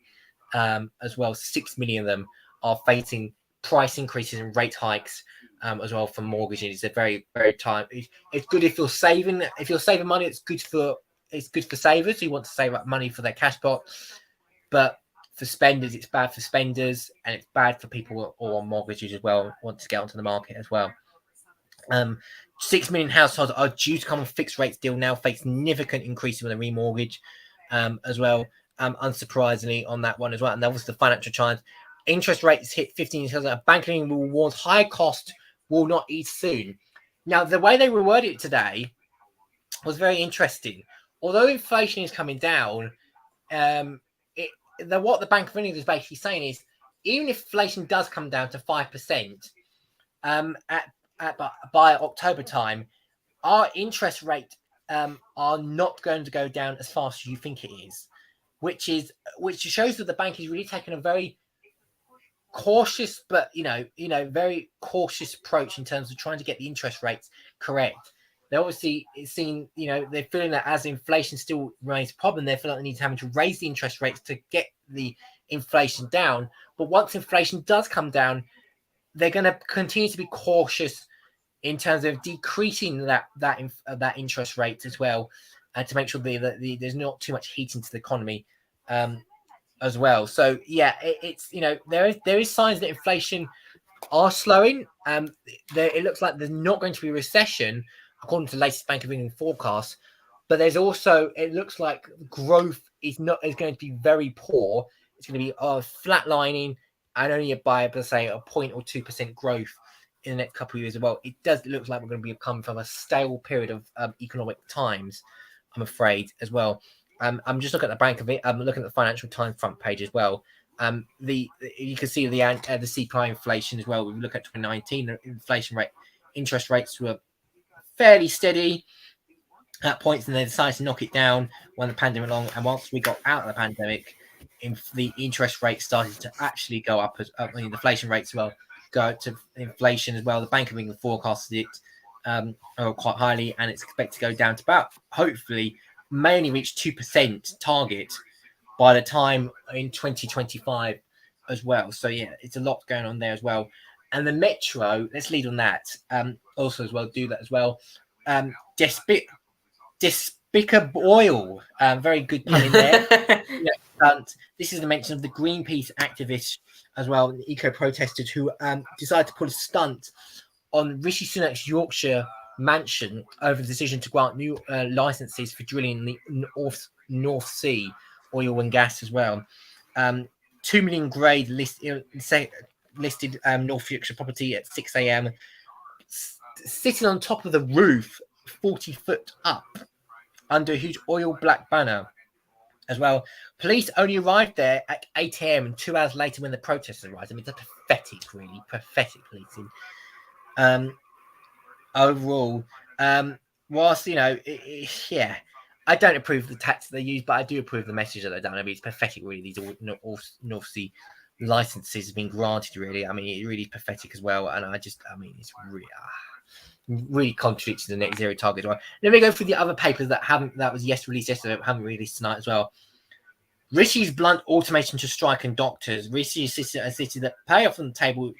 as well. 6 million of them are facing price increases and rate hikes as well for mortgages. It's a very, very time. It's good if you're saving. If you're saving money, it's good for savers who want to save up money for their cash pot. But for spenders, it's bad for spenders, and it's bad for people who are on mortgages as well, want to get onto the market as well. 6 million households are due to come on fixed rates deal now, face significant increases when they remortgage as well. Unsurprisingly on that one as well. And that was the Financial Times. Interest rates hit 15 years. Bank of England will warn high cost will not ease soon. Now, the way they reworded it today was very interesting. Although inflation is coming down, what the Bank of England is basically saying is, even if inflation does come down to 5% by October time, our interest rate are not going to go down as fast as you think it is, which shows that the bank is really taking a very cautious, but very cautious approach in terms of trying to get the interest rates correct. They obviously they're feeling that as inflation still remains a problem, they feel like they need to having to raise the interest rates to get the inflation down. But once inflation does come down, they're going to continue to be cautious in terms of decreasing that interest rate as well, and to make sure that there's not too much heat into the economy as well. So yeah, it's there is signs that inflation are slowing. It looks like there's not going to be a recession according to the latest Bank of England forecast, but there's also, it looks like growth is going to be very poor. It's going to be flatlining and only by say a 0.2% or 2% growth in the next couple of years as well. It does look like we're going to be coming from a stale period of economic times, I'm afraid, as well. I'm just looking at the Bank of it. I'm looking at the Financial Times front page as well. You can see the CPI inflation as well. We look at 2019, the inflation rate, interest rates were fairly steady at points, and they decided to knock it down when the pandemic along. And once we got out of the pandemic, the interest rate started to actually go up the inflation rates as well, go up to inflation as well. The Bank of England forecasted it quite highly, and it's expected to go down to about, hopefully, may only reach 2% target by the time in 2025 as well. So yeah, it's a lot going on there as well. And the Metro, let's lead on that. Also as well, do that as well. Despicable, very good pun in there. This is the mention of the Greenpeace activists as well, the eco-protesters who decided to put a stunt on Rishi Sunak's Yorkshire mansion over the decision to grant new licenses for drilling in the North Sea oil and gas as well. 2 million grade listed North Yorkshire property at 6 a.m. Sitting on top of the roof, 40 foot up, under a huge oil black banner as well. Police only arrived there at 8 a.m. and 2 hours later when the protesters arrived. I mean, it's pathetic, really. Pathetic policing. Overall, whilst, yeah, I don't approve of the tactics they use, but I do approve of the message that they've done. I mean, it's pathetic, really. These North Sea licenses have been granted, really. I mean, it really is pathetic as well. And it's really contradicts the net zero target. Right? Let me go through the other papers that was released yesterday, but haven't released tonight as well. Rishi's blunt automation to strike and doctors. Rishi insisted that payoff on the table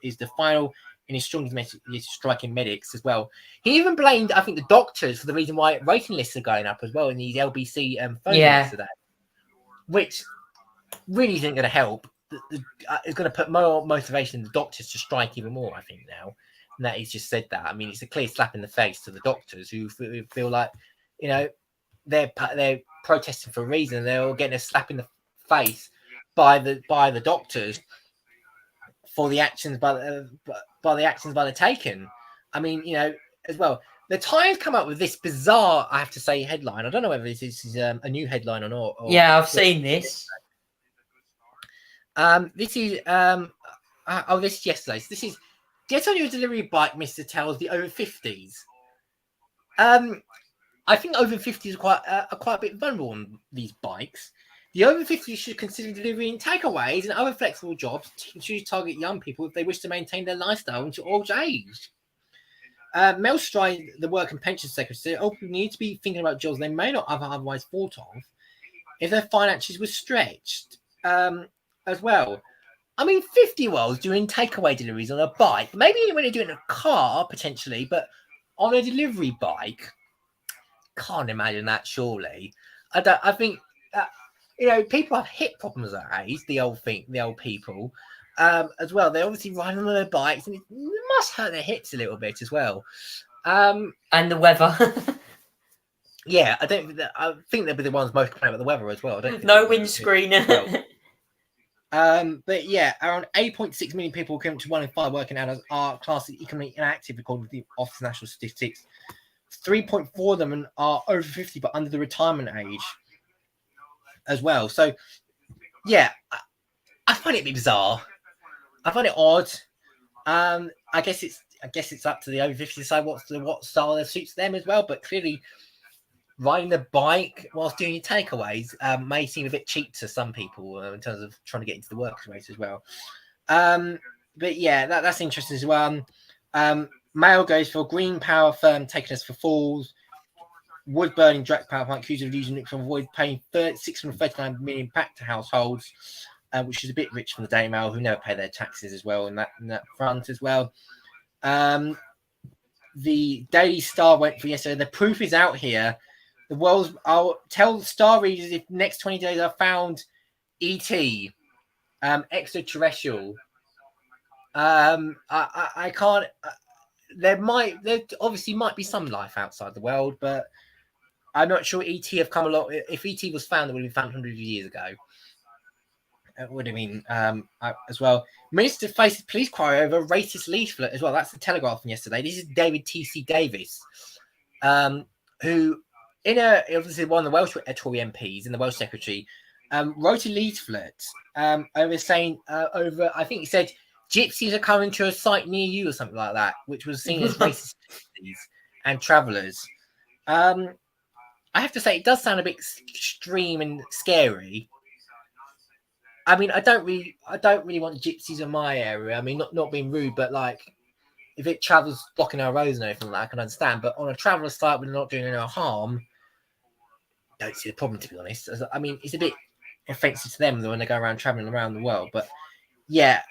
is the final in his strongest message, striking medics as well. He even blamed, I think, the doctors for the reason why waiting lists are going up as well in these LBC phone lists today, which really isn't going to help. It's going to put more motivation in the doctors to strike even more, I think, now. And that he's just said that. I mean, it's a clear slap in the face to the doctors who feel like, they're protesting for a reason. They're all getting a slap in the face by the doctors for the actions by the actions they're taken. I mean, as well. The Times come up with this bizarre, I have to say, headline. I don't know whether this is a new headline or not. Yeah, I've seen this. This is this is yesterday's. This is get on your delivery bike, Mr. Tells the over 50s. I think over 50s are quite a bit vulnerable on these bikes. The over 50 should consider delivering takeaways and other flexible jobs to target young people if they wish to maintain their lifestyle into old age. Mel Stride, the Work and Pension Secretary, said we need to be thinking about jobs they may not have otherwise thought of if their finances were stretched as well. I mean, 50-year-olds doing takeaway deliveries on a bike, maybe when they do it in a car, potentially, but on a delivery bike, can't imagine that, surely. I think, people have hip problems at that age, the old people, as well. They're obviously riding on their bikes, and it must hurt their hips a little bit as well. And the weather. Yeah, I think they'll be the ones most complaining about the weather as well. I don't think No windscreen. But yeah, around 8.6 million people equivalent to 1 in 5 working adults are classed as economically inactive according to the Office of National Statistics. 3.4 of them are over 50 but under the retirement age as well. So yeah, I find it a bit bizarre. I find it odd. I guess it's up to the over 50 to decide what style that suits them as well. But clearly, riding the bike whilst doing your takeaways may seem a bit cheap to some people in terms of trying to get into the workspace as well. But yeah, that's interesting as well. Mail goes for green power firm taking us for fools. Wood burning direct power plant accused of using it to avoid paying 639 million back to households, which is a bit rich from the Daily Mail, who never pay their taxes as well in that front as well. The Daily Star went for yesterday. The proof is out here. I'll tell Star readers if next 20 days I found ET, extraterrestrial. I can't. There obviously might be some life outside the world, but I'm not sure ET have come along. If ET was found, it would have been found hundreds of years ago. It would have been as well. Minister faces police cry over racist leaflet as well. That's the Telegraph from yesterday. This is David T.C. Davis, who obviously one of the Welsh Tory MPs and the Welsh Secretary, wrote a leaflet over saying I think he said gypsies are coming to a site near you or something like that, which was seen as racist and travellers. I have to say, it does sound a bit extreme and scary. I mean, I don't really want gypsies in my area. I mean, not being rude, but like, if it travels blocking our roads and everything like that, I can understand. But on a traveller site, when they're not doing any harm, I don't see the problem, to be honest. I mean, it's a bit offensive to them when they go around travelling around the world. But yeah,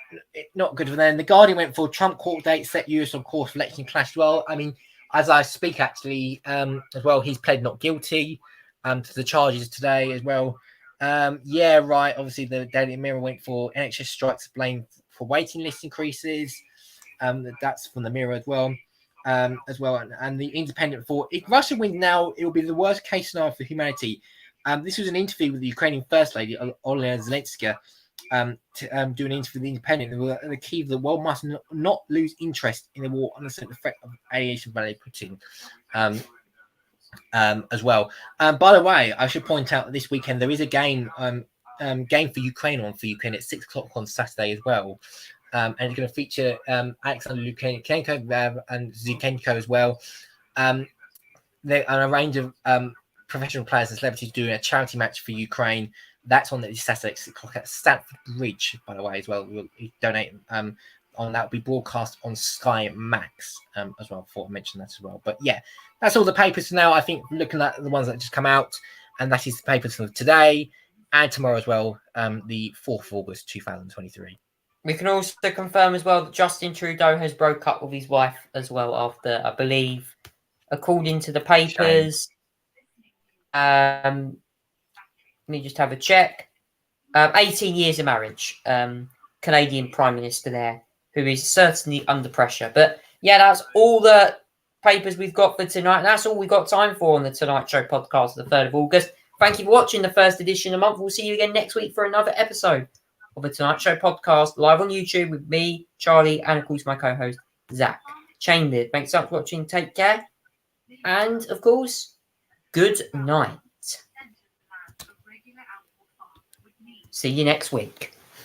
not good for them. The Guardian went for Trump court date set US on course for election clash. Well, I mean, as I speak, actually, as well, he's pled not guilty to the charges today as well. Yeah, right. Obviously, the Daily Mirror went for NHS strikes blame for waiting list increases. That's from the Mirror as well. And the Independent for if Russia wins now, it will be the worst case scenario for humanity. This was an interview with the Ukrainian First Lady Olena Zelenska. Do an interview with the Independent. The key of the world must not lose interest in the war under the threat of alienation by Putin. As well. By the way, I should point out that this weekend there is a game for Ukraine at 6 o'clock on Saturday as well. And it's going to feature Alexander Lukashenko and Zinchenko as well. And a range of professional players and celebrities doing a charity match for Ukraine. That's on this Saturday at 6 o'clock at Stamford Bridge, by the way, as well. We'll donate on that. Will be broadcast on Sky Max as well. Before I mentioned that as well. But yeah, that's all the papers for now. I think looking at the ones that just come out, and that is the papers for today and tomorrow as well, the 4th of August 2023. We can also confirm as well that Justin Trudeau has broke up with his wife as well after, I believe, according to the papers. Let me just have a check. 18 years of marriage. Canadian Prime Minister there, who is certainly under pressure. But yeah, that's all the papers we've got for tonight. That's all we've got time for on the Tonight Show podcast, the 3rd of August. Thank you for watching the first edition of the month. We'll see you again next week for another episode of the Tonight Show podcast, live on YouTube with me, Charlie, and of course my co-host, Zach Chainbeard. Thanks so much for watching. Take care. And of course, good night. See you next week.